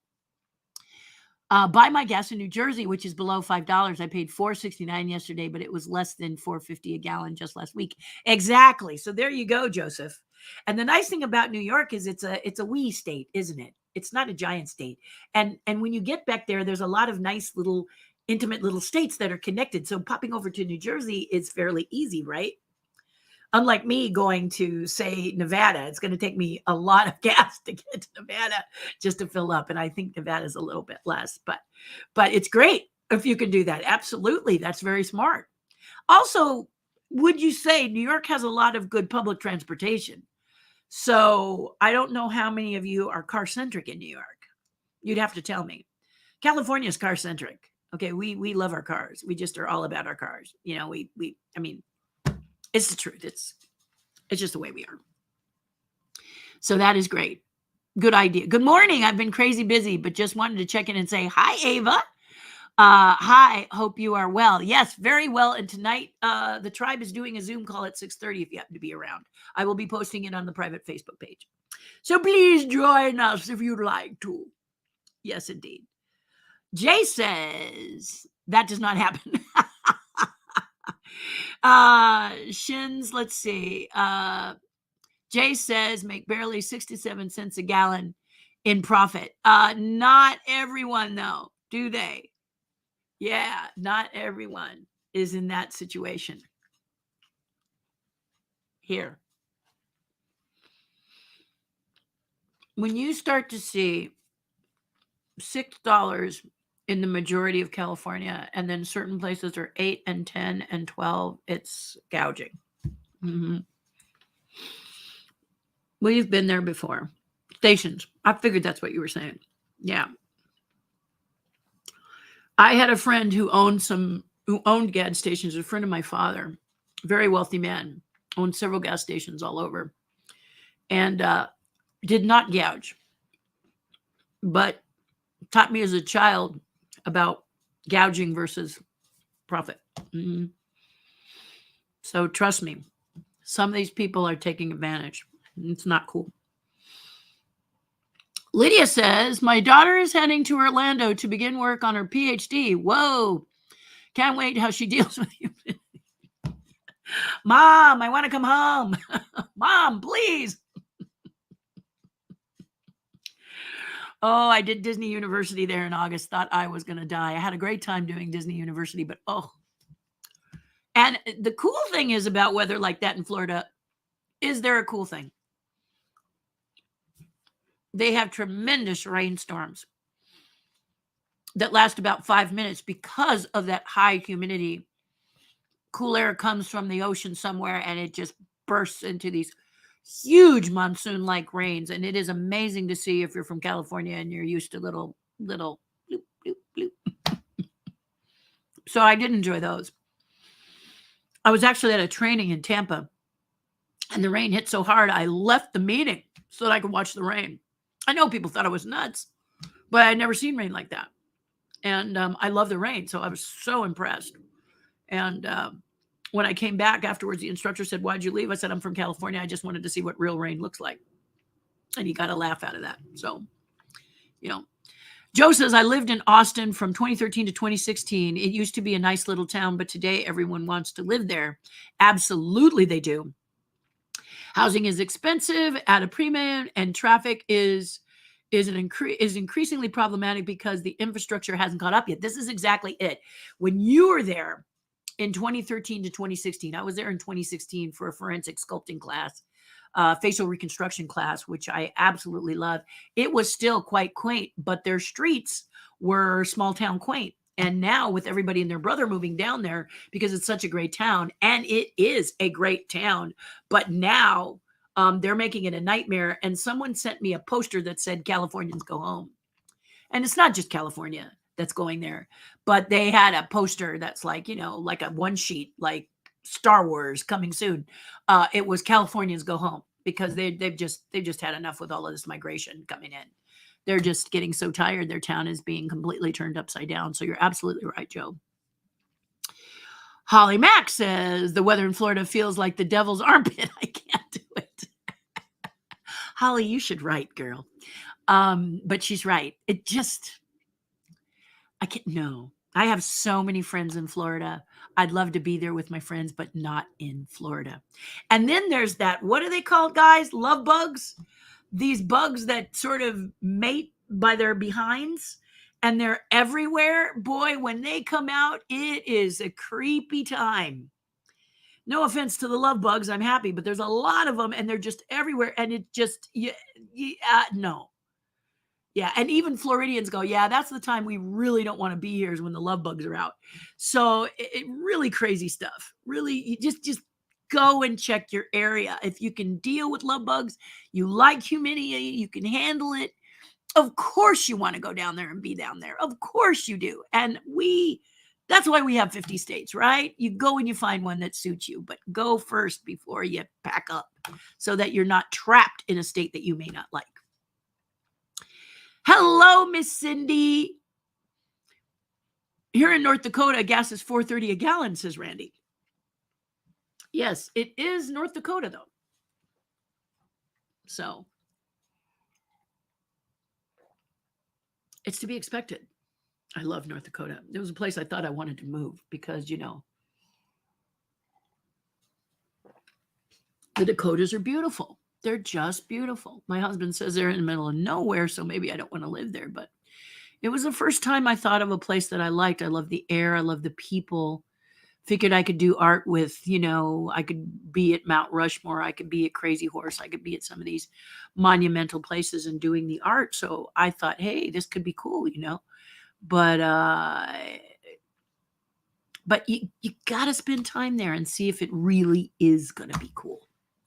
Buy my gas in New Jersey, which is below $5. I paid $4.69 yesterday, but it was less than $4.50 a gallon just last week. Exactly. So there you go, Joseph. And the nice thing about New York is it's a wee state, isn't it? It's not a giant state. And when you get back there, there's a lot of nice little intimate little states that are connected. So popping over to New Jersey is fairly easy, right? Unlike me going to, say, Nevada, it's going to take me a lot of gas to get to Nevada just to fill up. And I think Nevada is a little bit less, but it's great if you can do that. Absolutely. That's very smart. Also, would you say New York has a lot of good public transportation? So I don't know how many of you are car centric in New York. You'd have to tell me. California is car centric. Okay. We love our cars. We just are all about our cars. You know, I mean, it's the truth. It's just the way we are. So that is great. Good idea. Good morning. I've been crazy busy, but just wanted to check in and say, hi, Ava. Hi. Hope you are well. Yes, very well. And tonight, the tribe is doing a Zoom call at 6:30 if you happen to be around. I will be posting it on the private Facebook page. So please join us if you'd like to. Yes, indeed. Jay says that does not happen. Shins, let's see. Jay says make barely 67 cents a gallon in profit. Not everyone though, do they? Yeah, not everyone is in that situation. Here. When you start to see $6 in the majority of California, and then certain places are 8 and 10 and 12, it's gouging. Mm-hmm. We've been there before. Stations. I figured that's what you were saying. Yeah. I had a friend who owned gas stations, a friend of my father, very wealthy man, owned several gas stations all over, and did not gouge, but taught me as a child about gouging versus profit. Mm-hmm. So trust me, some of these people are taking advantage. It's not cool. Lydia says, my daughter is heading to Orlando to begin work on her PhD. Whoa. Can't wait how she deals with you. Mom, I want to come home. Mom, please. Oh, I did Disney University there in August. Thought I was going to die. I had a great time doing Disney University, but oh. And the cool thing is about weather like that in Florida, is there a cool thing? They have tremendous rainstorms that last about 5 minutes because of that high humidity. Cool air comes from the ocean somewhere and it just bursts into these huge monsoon-like rains. And it is amazing to see if you're from California and you're used to little bloop, bloop, bloop. So I did enjoy those. I was actually at a training in Tampa and the rain hit so hard, I left the meeting so that I could watch the rain. I know people thought I was nuts, but I had never seen rain like that. And I love the rain, so I was so impressed. And when I came back afterwards, the instructor said, why'd you leave? I said, I'm from California. I just wanted to see what real rain looks like. And he got a laugh out of that. So, you know. Joe says, I lived in Austin from 2013 to 2016. It used to be a nice little town, but today everyone wants to live there. Absolutely they do. Housing is expensive at a premium, and traffic is increasingly problematic because the infrastructure hasn't caught up yet. This is exactly it. When you were there in 2013 to 2016, I was there in 2016 for a forensic sculpting class, facial reconstruction class, which I absolutely love. It was still quite quaint, but their streets were small town quaint. And now with everybody and their brother moving down there because it's such a great town, and it is a great town, but now they're making it a nightmare. And someone sent me a poster that said Californians go home. And it's not just California that's going there, but they had a poster that's like, you know, like a one sheet, like Star Wars coming soon. It was Californians go home because they've just had enough with all of this migration coming in. They're just getting so tired. Their town is being completely turned upside down. So you're absolutely right, Joe. Holly Mack says the weather in Florida feels like the devil's armpit. I can't do it. Holly, you should write, girl. But she's right. I can't, no. I have so many friends in Florida. I'd love to be there with my friends, but not in Florida. And then there's that, what are they called, guys? Love bugs? These bugs that sort of mate by their behinds and they're everywhere. Boy, when they come out, it is a creepy time. No offense to the love bugs, I'm happy, but there's a lot of them and they're just everywhere. And it just, no. Yeah, and even Floridians go, yeah, that's the time we really don't want to be here is when the love bugs are out. So really crazy stuff. Really, you just go and check your area. If you can deal with love bugs, you like humidity, you can handle it. Of course you want to go down there and be down there. Of course you do. And that's why we have 50 states, right? You go and you find one that suits you, but go first before you pack up so that you're not trapped in a state that you may not like. Hello, Miss Cindy. Here in North Dakota, gas is $4.30 a gallon, says Randy. Yes, it is North Dakota, though. So it's to be expected. I love North Dakota. It was a place I thought I wanted to move because, the Dakotas are beautiful. They're just beautiful. My husband says they're in the middle of nowhere, so maybe I don't want to live there. But it was the first time I thought of a place that I liked. I love the air. I love the people. Figured I could do art with, I could be at Mount Rushmore. I could be at Crazy Horse. I could be at some of these monumental places and doing the art. So I thought, hey, this could be cool, But you got to spend time there and see if it really is going to be cool.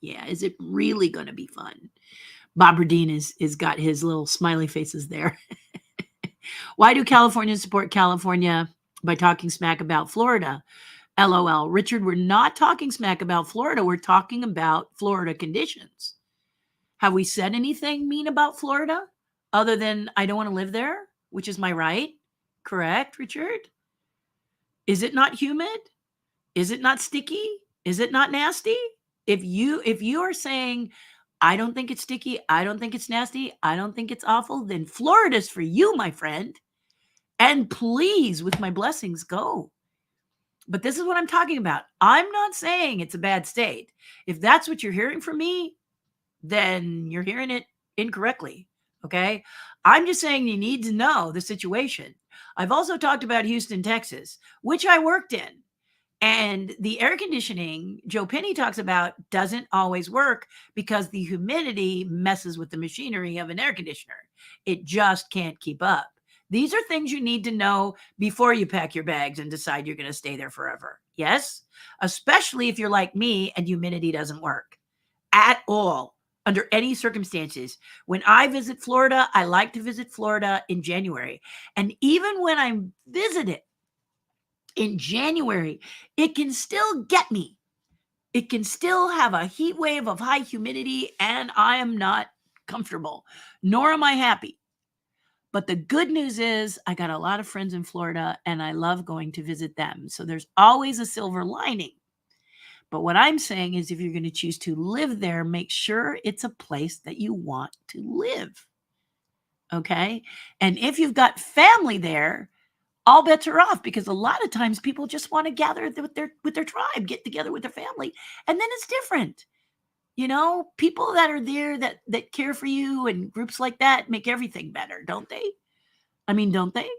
Yeah, is it really going to be fun? Bob Radine is got his little smiley faces there. Why do Californians support California by talking smack about Florida? LOL. Richard, we're not talking smack about Florida. We're talking about Florida conditions. Have we said anything mean about Florida other than I don't want to live there, which is my right? Correct, Richard? Is it not humid? Is it not sticky? Is it not nasty? If you are saying, I don't think it's sticky, I don't think it's nasty, I don't think it's awful, then Florida's for you, my friend. And please, with my blessings, go. But this is what I'm talking about. I'm not saying it's a bad state. If that's what you're hearing from me, then you're hearing it incorrectly. Okay. I'm just saying you need to know the situation. I've also talked about Houston, Texas, which I worked in. And the air conditioning, Joe Penny talks about, doesn't always work because the humidity messes with the machinery of an air conditioner. It just can't keep up. These are things you need to know before you pack your bags and decide you're going to stay there forever. Yes? Especially if you're like me and humidity doesn't work at all under any circumstances. When I visit Florida, I like to visit Florida in January. And even when I visit it in January, it can still get me. It can still have a heat wave of high humidity, and I am not comfortable, nor am I happy. But the good news is I got a lot of friends in Florida, and I love going to visit them. So there's always a silver lining. But what I'm saying is if you're going to choose to live there, make sure it's a place that you want to live. Okay? And if you've got family there, all bets are off because a lot of times people just want to gather with their tribe, get together with their family, and then it's different. People that are there that care for you and groups like that make everything better, don't they? I mean, don't they?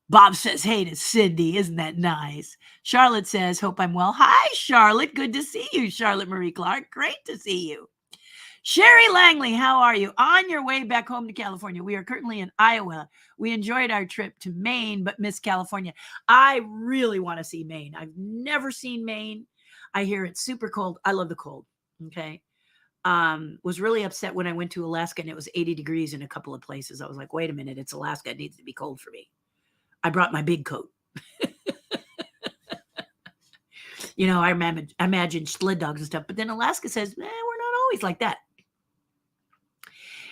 Bob says, hey to Cindy. Isn't that nice? Charlotte says, hope I'm well. Hi, Charlotte. Good to see you, Charlotte Marie Clark. Great to see you. Sherry Langley, how are you? On your way back home to California. We are currently in Iowa. We enjoyed our trip to Maine, but miss California. I really want to see Maine. I've never seen Maine. I hear it's super cold. I love the cold. Okay. Was really upset when I went to Alaska and it was 80 degrees in a couple of places. I was like, wait a minute, it's Alaska. It needs to be cold for me. I brought my big coat. I imagine sled dogs and stuff, but then Alaska says, we're not always like that.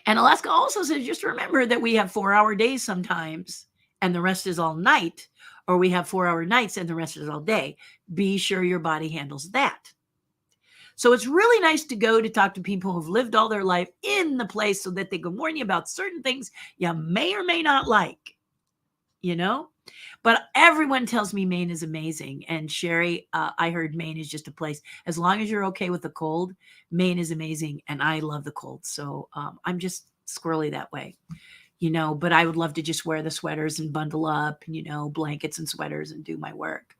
And Alaska also says, just remember that we have 4-hour days sometimes and the rest is all night, or we have 4-hour nights and the rest is all day. Be sure your body handles that. So it's really nice to go to talk to people who've lived all their life in the place so that they can warn you about certain things you may or may not like. you know? But everyone tells me Maine is amazing. And Sherry, I heard Maine is just a place. As long as you're okay with the cold, Maine is amazing. And I love the cold. So I'm just squirrely that way, but I would love to just wear the sweaters and bundle up and, blankets and sweaters and do my work.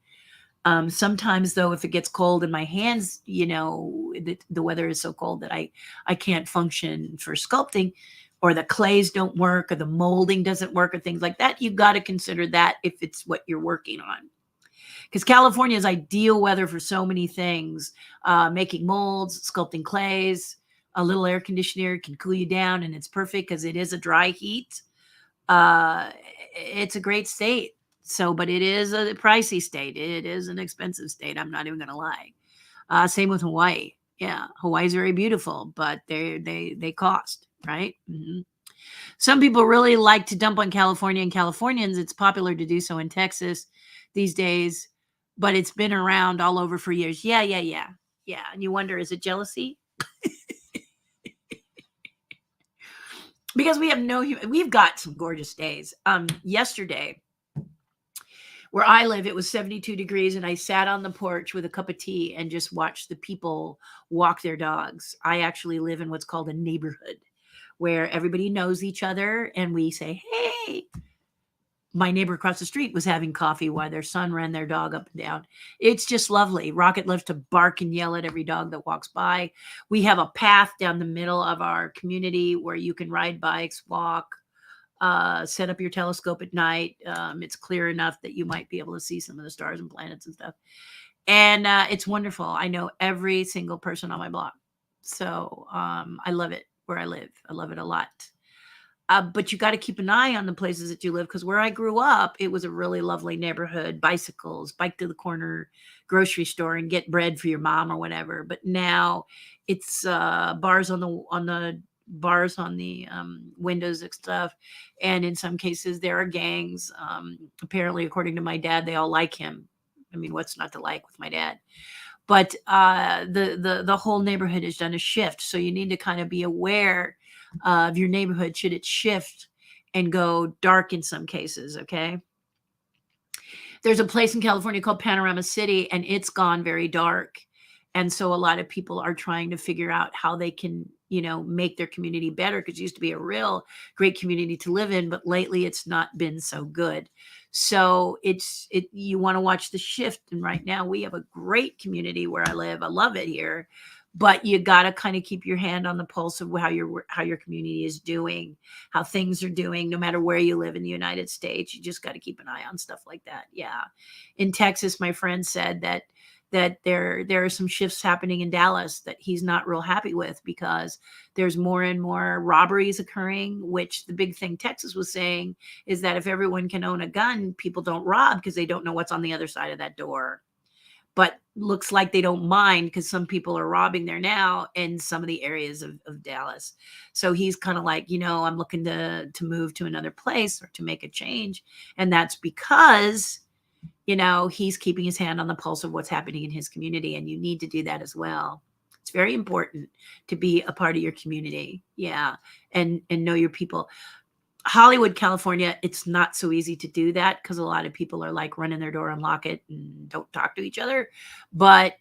Sometimes though, if it gets cold in my hands, the weather is so cold that I can't function for sculpting, or the clays don't work, or the molding doesn't work, or things like that. You got to consider that if it's what you're working on. Because California is ideal weather for so many things, making molds, sculpting clays. A little air conditioner can cool you down, and it's perfect because it is a dry heat. It's a great state. So, but it is a pricey state. It is an expensive state. I'm not even going to lie. Same with Hawaii. Yeah, Hawaii's very beautiful, but they cost, right? Mm-hmm. Some people really like to dump on California and Californians. It's popular to do so in Texas these days, but it's been around all over for years. Yeah. And you wonder, is it jealousy? Because we've got some gorgeous days. Yesterday, where I live, it was 72 degrees, and I sat on the porch with a cup of tea and just watched the people walk their dogs. I actually live in what's called a neighborhood, where everybody knows each other, and we say, hey. My neighbor across the street was having coffee while their son ran their dog up and down. It's just lovely. Rocket loves to bark and yell at every dog that walks by. We have a path down the middle of our community where you can ride bikes, walk, set up your telescope at night. It's clear enough that you might be able to see some of the stars and planets and stuff. And it's wonderful. I know every single person on my block. So I love it where I live. I love it a lot. But you got to keep an eye on the places that you live, because where I grew up, it was a really lovely neighborhood. Bicycles, bike to the corner grocery store and get bread for your mom or whatever. But now it's bars on the windows and stuff. And in some cases, there are gangs. Apparently, according to my dad, they all like him. I mean, what's not to like with my dad? But the whole neighborhood has done a shift. So you need to kind of be aware of your neighborhood should it shift and go dark in some cases. Okay. There's a place in California called Panorama City, and it's gone very dark. And so a lot of people are trying to figure out how they can, make their community better, because it used to be a real great community to live in, but lately it's not been so good. So you want to watch the shift. And right now we have a great community where I live. I love it here. But you got to kind of keep your hand on the pulse of how your community is doing, how things are doing, no matter where you live in the United States. You just got to keep an eye on stuff like that. Yeah. In Texas, my friend said that there are some shifts happening in Dallas that he's not real happy with, because there's more and more robberies occurring, which the big thing Texas was saying is that if everyone can own a gun, people don't rob because they don't know what's on the other side of that door. But looks like they don't mind, because some people are robbing there now in some of the areas of Dallas. So he's kind of like, I'm looking to move to another place or to make a change. And that's because, he's keeping his hand on the pulse of what's happening in his community. And you need to do that as well. It's very important to be a part of your community. Yeah. And know your people. Hollywood, California, it's not so easy to do that, because a lot of people are like running their door, unlock it, and don't talk to each other. But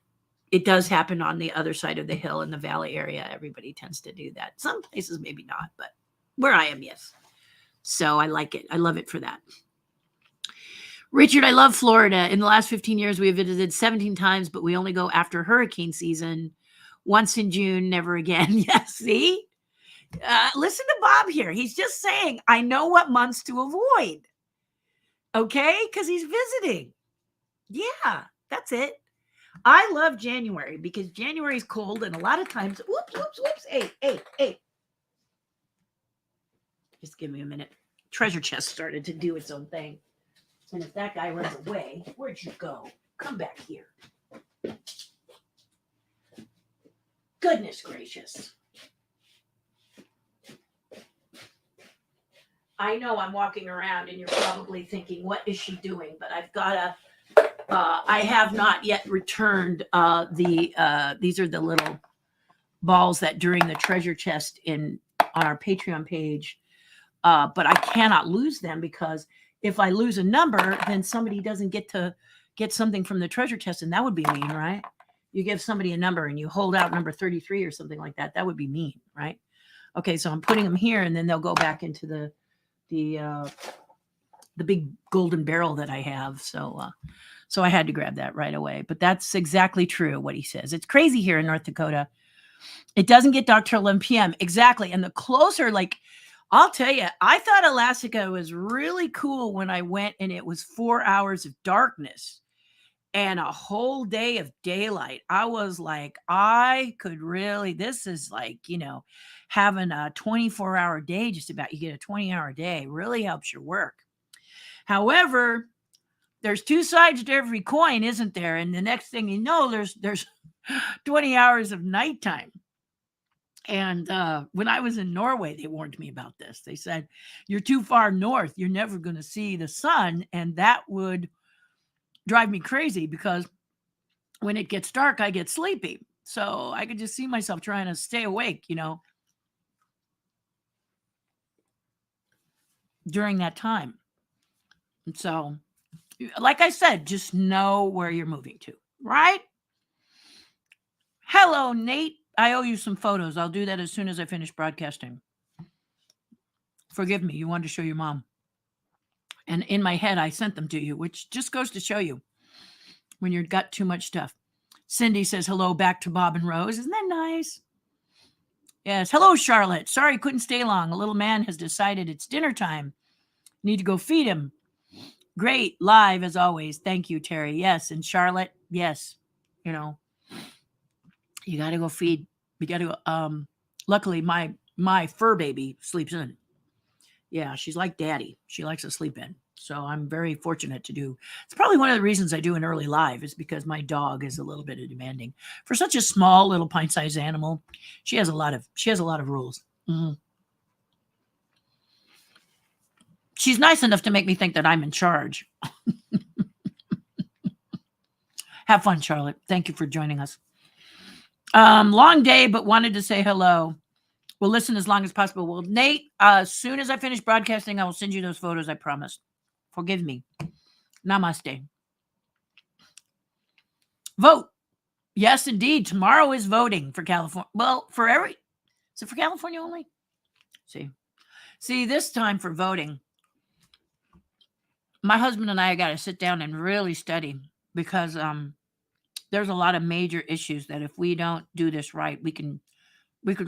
it does happen on the other side of the hill in the Valley area. Everybody tends to do that. Some places maybe not, but where I am, yes. So I like it. I love it for that. Richard, I love Florida. In the last 15 years, we have visited 17 times, but we only go after hurricane season. Once in June, never again. Yeah, see? Listen to Bob here. He's just saying, I know what months to avoid. Okay? Because he's visiting. Yeah, that's it. I love January, because January is cold, and a lot of times, whoops. Hey. Just give me a minute. Treasure chest started to do its own thing. And if that guy runs away, where'd you go? Come back here. Goodness gracious. I know I'm walking around and you're probably thinking, what is she doing? But I have not yet returned these are the little balls that during the treasure chest on our Patreon page, but I cannot lose them, because if I lose a number, then somebody doesn't get to get something from the treasure chest, and that would be mean, right? You give somebody a number and you hold out number 33 or something like that. That would be mean, right? Okay, so I'm putting them here, and then they'll go back into the big golden barrel that I have. So I had to grab that right away. But that's exactly true what he says. It's crazy here in North Dakota. It doesn't get dark till 11 p.m. Exactly. And the closer, like, I'll tell you, I thought Alaska was really cool when I went, and it was 4 hours of darkness and a whole day of daylight. I was like, I could really, this is like, having a 24-hour day just about. You get a 20-hour day, really helps your work. However, there's two sides to every coin, isn't there? And the next thing you know, there's 20 hours of nighttime. And when I was in Norway, they warned me about this. They said, you're too far north. You're never going to see the sun. And that would drive me crazy because when it gets dark, I get sleepy. So I could just see myself trying to stay awake, during that time. And so, like I said, just know where you're moving to, right? Hello, Nate. I owe you some photos. I'll do that as soon as I finish broadcasting. Forgive me. You wanted to show your mom. And in my head, I sent them to you, which just goes to show you when you've got too much stuff. Cindy says, hello, back to Bob and Rose. Isn't that nice? Yes. Hello, Charlotte. Sorry, couldn't stay long. A little man has decided it's dinner time. Need to go feed him. Great. Live as always. Thank you, Terry. Yes. And Charlotte, yes. You got to go feed. We got to go. Luckily, my fur baby sleeps in. Yeah, she's like daddy. She likes to sleep in. So I'm very fortunate to do. It's probably one of the reasons I do an early live is because my dog is a little bit demanding. For such a small little pint-sized animal, she has a lot of rules. Mm-hmm. She's nice enough to make me think that I'm in charge. Have fun, Charlotte. Thank you for joining us. Long day, but wanted to say hello. We'll listen as long as possible. Well, Nate, as soon as I finish broadcasting, I will send you those photos, I promise. Forgive me. Namaste. Vote. Yes, indeed. Tomorrow is voting for California. Well, is it for California only? See, this time for voting, my husband and I got to sit down and really study because there's a lot of major issues that if we don't do this right, we could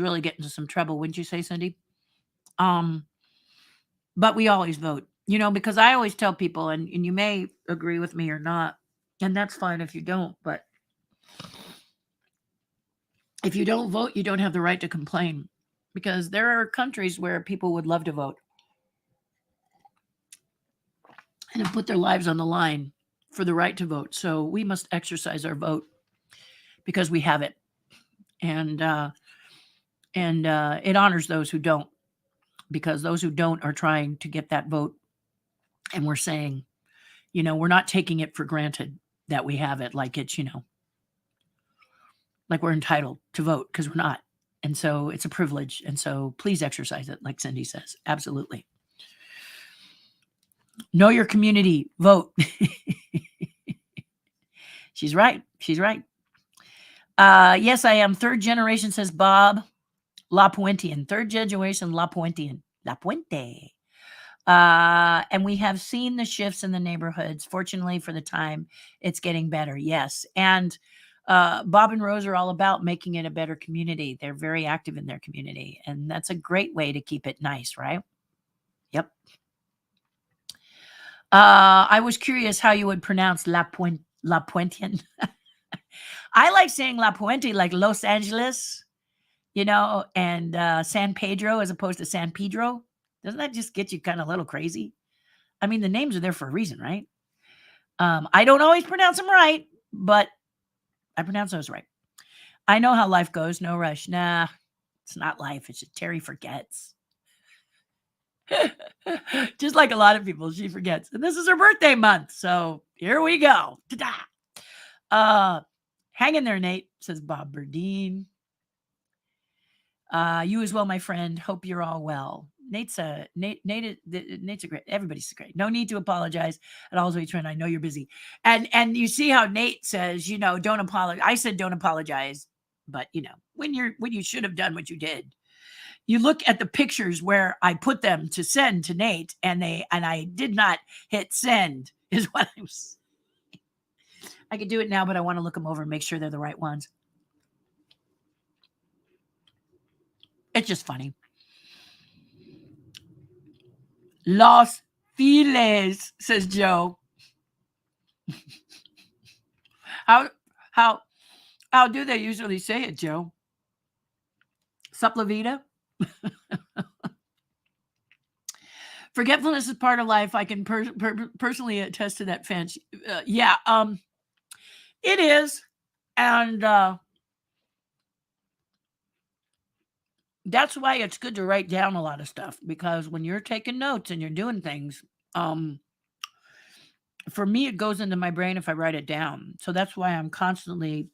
really get into some trouble, wouldn't you say, Cindy? But we always vote, because I always tell people, and you may agree with me or not, and that's fine if you don't, but if you don't vote, you don't have the right to complain, because there are countries where people would love to vote and have put their lives on the line for the right to vote. So we must exercise our vote because we have it. And it honors those who don't, because those who don't are trying to get that vote. And we're saying, we're not taking it for granted that we have it like it's, like we're entitled to vote, because we're not. And so it's a privilege. And so please exercise it, like Cindy says. Absolutely. Know your community, vote. She's right. She's right. Yes, I am. Third generation, says Bob. Lapuentian. Third generation Lapuentian. La Puente. And we have seen the shifts in the neighborhoods. Fortunately for the time, it's getting better. Yes. And Bob and Rose are all about making it a better community. They're very active in their community. And that's a great way to keep it nice, right? Yep. I was curious how you would pronounce Lapuentian. I like saying La Puente, like Los Angeles, and San Pedro as opposed to San Pedro. Doesn't that just get you kind of a little crazy? I mean, the names are there for a reason, right? I don't always pronounce them right, but I pronounce those right. I know how life goes. No rush. Nah, it's not life. It's just Terry forgets. Just like a lot of people, she forgets. And this is her birthday month. So here we go. Ta-da! Hang in there, Nate, says Bob Burdine. You as well, my friend. Hope you're all well. Nate's a great. Everybody's great. No need to apologize at all, Zoe Trent. I know you're busy, and you see how Nate says, don't apologize. I said don't apologize, but when you should have done what you did. You look at the pictures where I put them to send to Nate, and I did not hit send. Is what I was. I could do it now, but I want to look them over and make sure they're the right ones. It's just funny. Los Files, says Joe. How do they usually say it, Joe? Sup La Vida? Forgetfulness is part of life. I can personally attest to that, fans. Yeah, it is. And that's why it's good to write down a lot of stuff, because when you're taking notes and you're doing things, for me, it goes into my brain if I write it down. So that's why I'm constantly,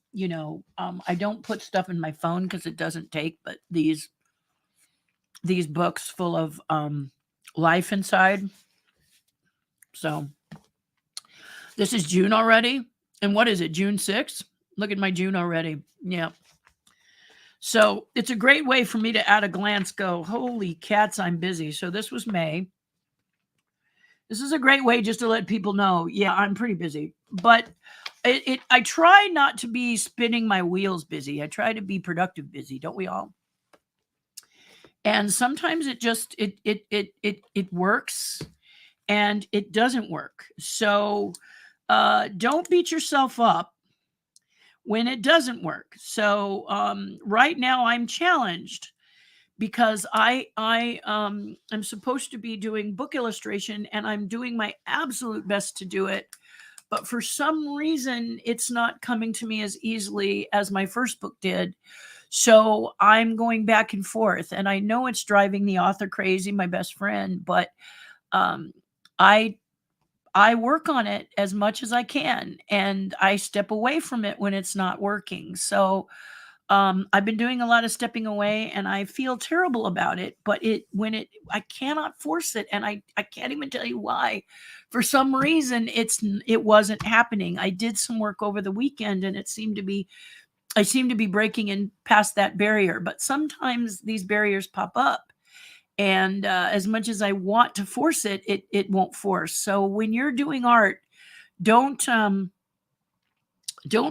I don't put stuff in my phone because it doesn't take, but these books full of life inside. So this is June already. And what is it, June 6th? Look at my June already. Yeah. So it's a great way for me to at a glance go, holy cats, I'm busy. So this was May. This is a great way just to let people know, yeah, I'm pretty busy. But I try not to be spinning my wheels busy. I try to be productive busy, don't we all? And sometimes it just it works and it doesn't work. So don't beat yourself up when it doesn't work. So right now I'm challenged because I'm supposed to be doing book illustration, and I'm doing my absolute best to do it. But for some reason, it's not coming to me as easily as my first book did. So I'm going back and forth, and I know it's driving the author crazy, my best friend, but I work on it as much as I can, and I step away from it when it's not working. So I've been doing a lot of stepping away, and I feel terrible about it, but I cannot force it. And I can't even tell you why. For some reason, it wasn't happening. I did some work over the weekend, and I seem to be breaking in past that barrier, but sometimes these barriers pop up. And as much as I want to force it, it won't force. So when you're doing art, don't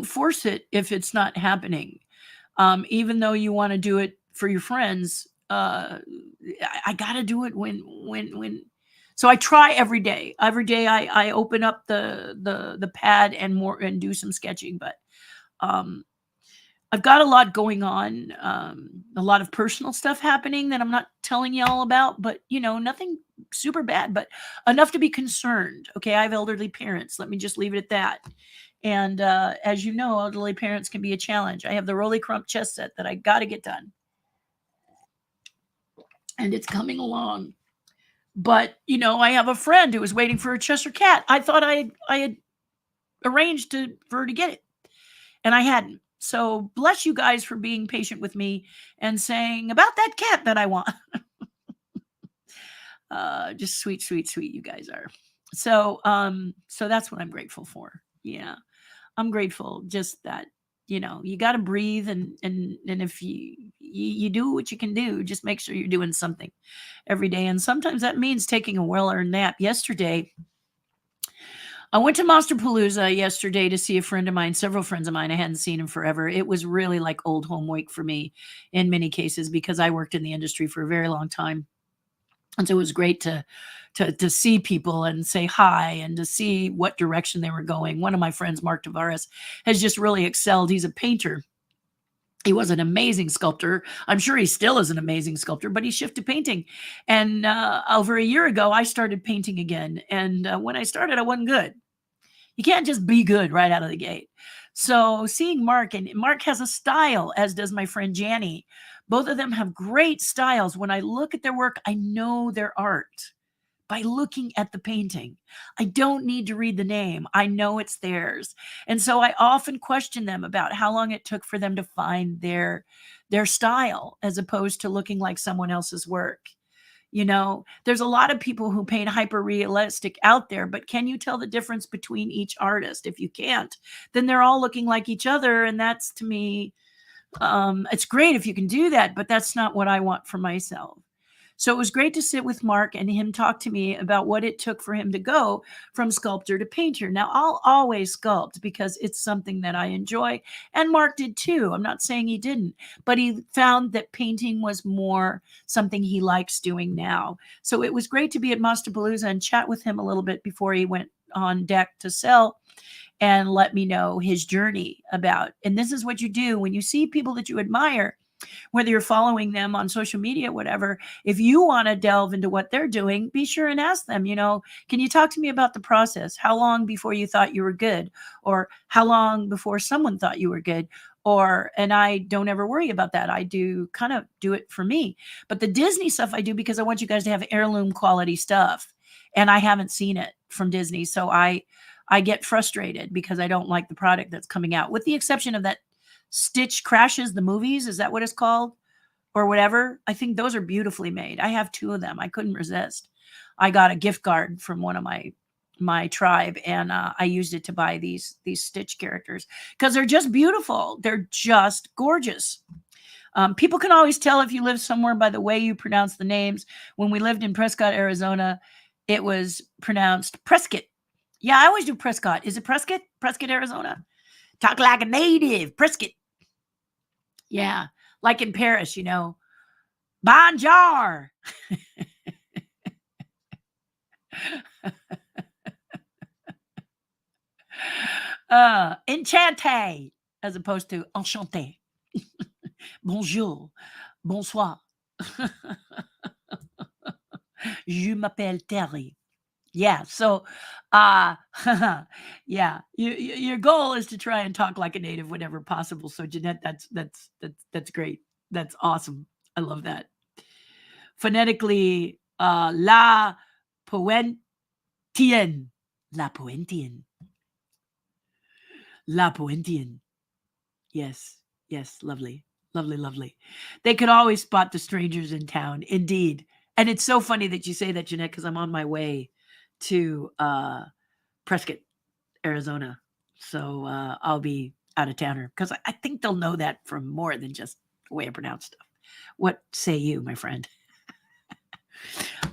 force it if it's not happening. Even though you want to do it for your friends, I got to do it when. So I try every day. Every day I open up the pad and do some sketching. But I've got a lot going on, a lot of personal stuff happening that I'm not telling y'all about, but nothing super bad, but enough to be concerned. Okay, I have elderly parents. Let me just leave it at that. And as you know, elderly parents can be a challenge. I have the Rolly Crump chess set that I got to get done, and it's coming along. But I have a friend who was waiting for a Cheshire cat. I thought I had arranged for her to get it, and I hadn't. So bless you guys for being patient with me and saying about that cat that I want. Just sweet, sweet, sweet you guys are. So that's what I'm grateful for. Yeah. I'm grateful just that, you got to breathe, and if you do what you can do, just make sure you're doing something every day. And sometimes that means taking a well-earned nap. Yesterday, I went to Monsterpalooza yesterday to see several friends of mine. I hadn't seen in forever. It was really like old home week for me in many cases, because I worked in the industry for a very long time. And so it was great to see people and say hi and to see what direction they were going. One of my friends, Mark Tavares, has just really excelled. He's a painter. He was an amazing sculptor. I'm sure he still is an amazing sculptor, but he shifted painting. And over a year ago, I started painting again. And when I started, I wasn't good. You can't just be good right out of the gate. So seeing Mark, and Mark has a style, as does my friend Janny. Both of them have great styles. When I look at their work, I know their art by looking at the painting. I don't need to read the name. I know it's theirs. And so I often question them about how long it took for them to find their style, as opposed to looking like someone else's work. There's a lot of people who paint hyper realistic out there, but can you tell the difference between each artist? If you can't, then they're all looking like each other. And that's, to me, it's great if you can do that, but that's not what I want for myself. So it was great to sit with Mark and him talk to me about what it took for him to go from sculptor to painter. Now, I'll always sculpt because it's something that I enjoy, and Mark did too. I'm not saying he didn't, but he found that painting was more something he likes doing now. So it was great to be at Mastapalooza and chat with him a little bit before he went on deck to sell, and let me know his journey about. And this is what you do when you see people that you admire, whether you're following them on social media, whatever. If you want to delve into what they're doing, be sure and ask them, can you talk to me about the process? How long before you thought you were good? Or how long before someone thought you were good? And I don't ever worry about that. I do kind of do it for me. But the Disney stuff I do because I want you guys to have heirloom quality stuff. And I haven't seen it from Disney. So I get frustrated because I don't like the product that's coming out, with the exception of that Stitch Crashes the Movies. Is that what it's called? Or whatever. I think those are beautifully made. I have 2 of them. I couldn't resist. I got a gift card from one of my tribe, and I used it to buy these Stitch characters because they're just beautiful. They're just gorgeous. People can always tell if you live somewhere by the way you pronounce the names. When we lived in Prescott, Arizona, it was pronounced Prescott. Yeah, I always do Prescott. Is it Prescott? Prescott, Arizona? Talk like a native. Prescott. Yeah, like in Paris, bonjour. Enchanté, as opposed to enchanté. Bonjour, bonsoir. Je m'appelle Terri. Yeah. So, yeah, your goal is to try and talk like a native whenever possible. So, Jeanette, that's great. That's awesome. I love that. Phonetically, la Poentian, la Poentian, la Poentian. Yes, yes, lovely, lovely, lovely. They could always spot the strangers in town, indeed. And it's so funny that you say that, Jeanette, because I'm on my way to Prescott, Arizona. So I'll be out of towner because I think they'll know that from more than just the way I pronounce stuff. What say you, my friend?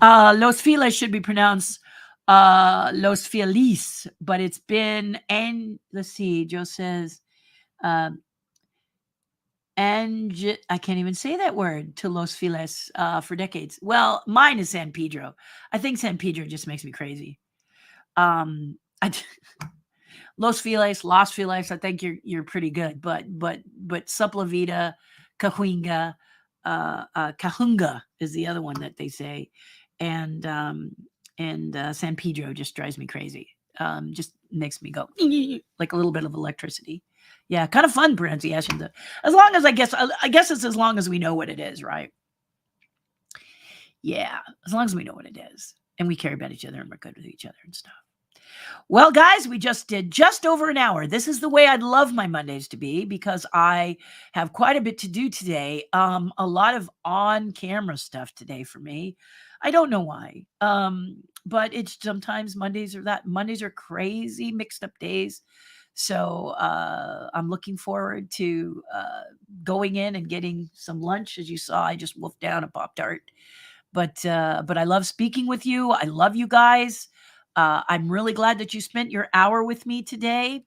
Los Feliz should be pronounced Los Feliz, but it's been, and let's see, Joe says, and I can't even say that word, to Los Feliz for decades. Well, mine is San Pedro. I think San Pedro just makes me crazy. Los Feliz, I think you're pretty good, but Supla Vida, Cahuenga, Cahunga is the other one that they say, and San Pedro just drives me crazy. Just makes me go like a little bit of electricity. Yeah, kind of fun pronunciation. As long as I guess it's as long as we know what it is, right? Yeah, as long as we know what it is and we care about each other and we're good with each other and stuff. Well, guys, we just did just over an hour. This is the way I'd love my Mondays to be because I have quite a bit to do today. A lot of on-camera stuff today for me. I don't know why. But it's sometimes Mondays are crazy mixed up days. So I'm looking forward to going in and getting some lunch. As you saw, I just wolfed down a Pop-Tart. But I love speaking with you. I love you guys. I'm really glad that you spent your hour with me today.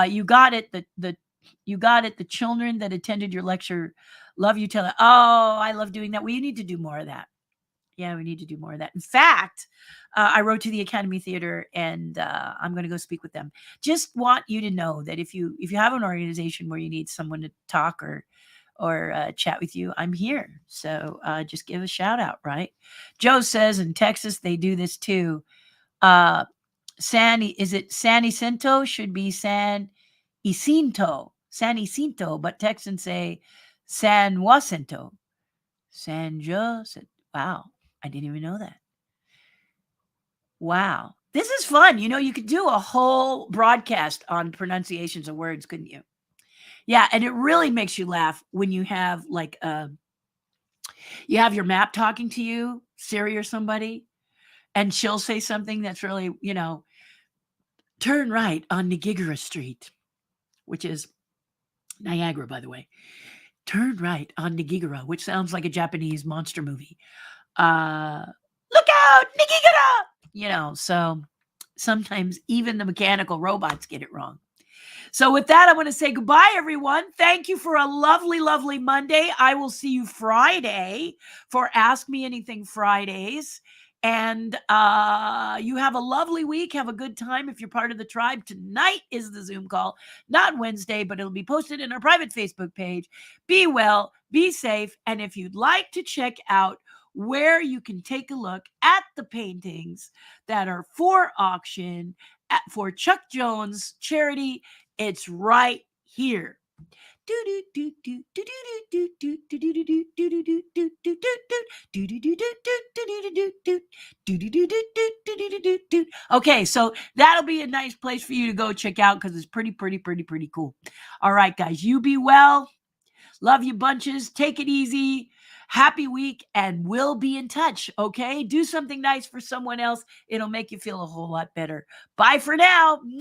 You got it. You got it. The children that attended your lecture love you. Oh, I love doing that. We need to do more of that. Yeah, we need to do more of that. In fact, I wrote to the Academy Theater, and I'm going to go speak with them. Just want you to know that if you have an organization where you need someone to talk or chat with you, I'm here. So just give a shout out, right? Joe says in Texas they do this too. San Jacinto? Should be San Jacinto, but Texans say San Jacinto. San Jose. Wow, I didn't even know that. Wow, this is fun. You could do a whole broadcast on pronunciations of words, couldn't you? Yeah, and it really makes you laugh when you have you have your map talking to you Siri or somebody, and she'll say something that's really, turn right on Nigigara Street, which is Niagara, by the way. Turn right on Nigigara, which sounds like a Japanese monster movie. Look out, Nigigara! So sometimes even the mechanical robots get it wrong. So with that, I want to say goodbye, everyone. Thank you for a lovely, lovely Monday. I will see you Friday for Ask Me Anything Fridays. And you have a lovely week. Have a good time if you're part of the tribe. Tonight is the Zoom call, not Wednesday, but it'll be posted in our private Facebook page. Be well, be safe. And if you'd like to check out where you can take a look at the paintings that are for auction for Chuck Jones charity, it's right here. Okay, so that'll be a nice place for you to go check out because it's pretty cool. All right, guys, you be well. Love you bunches. Take it easy. Happy week, and we'll be in touch, okay? Do something nice for someone else. It'll make you feel a whole lot better. Bye for now.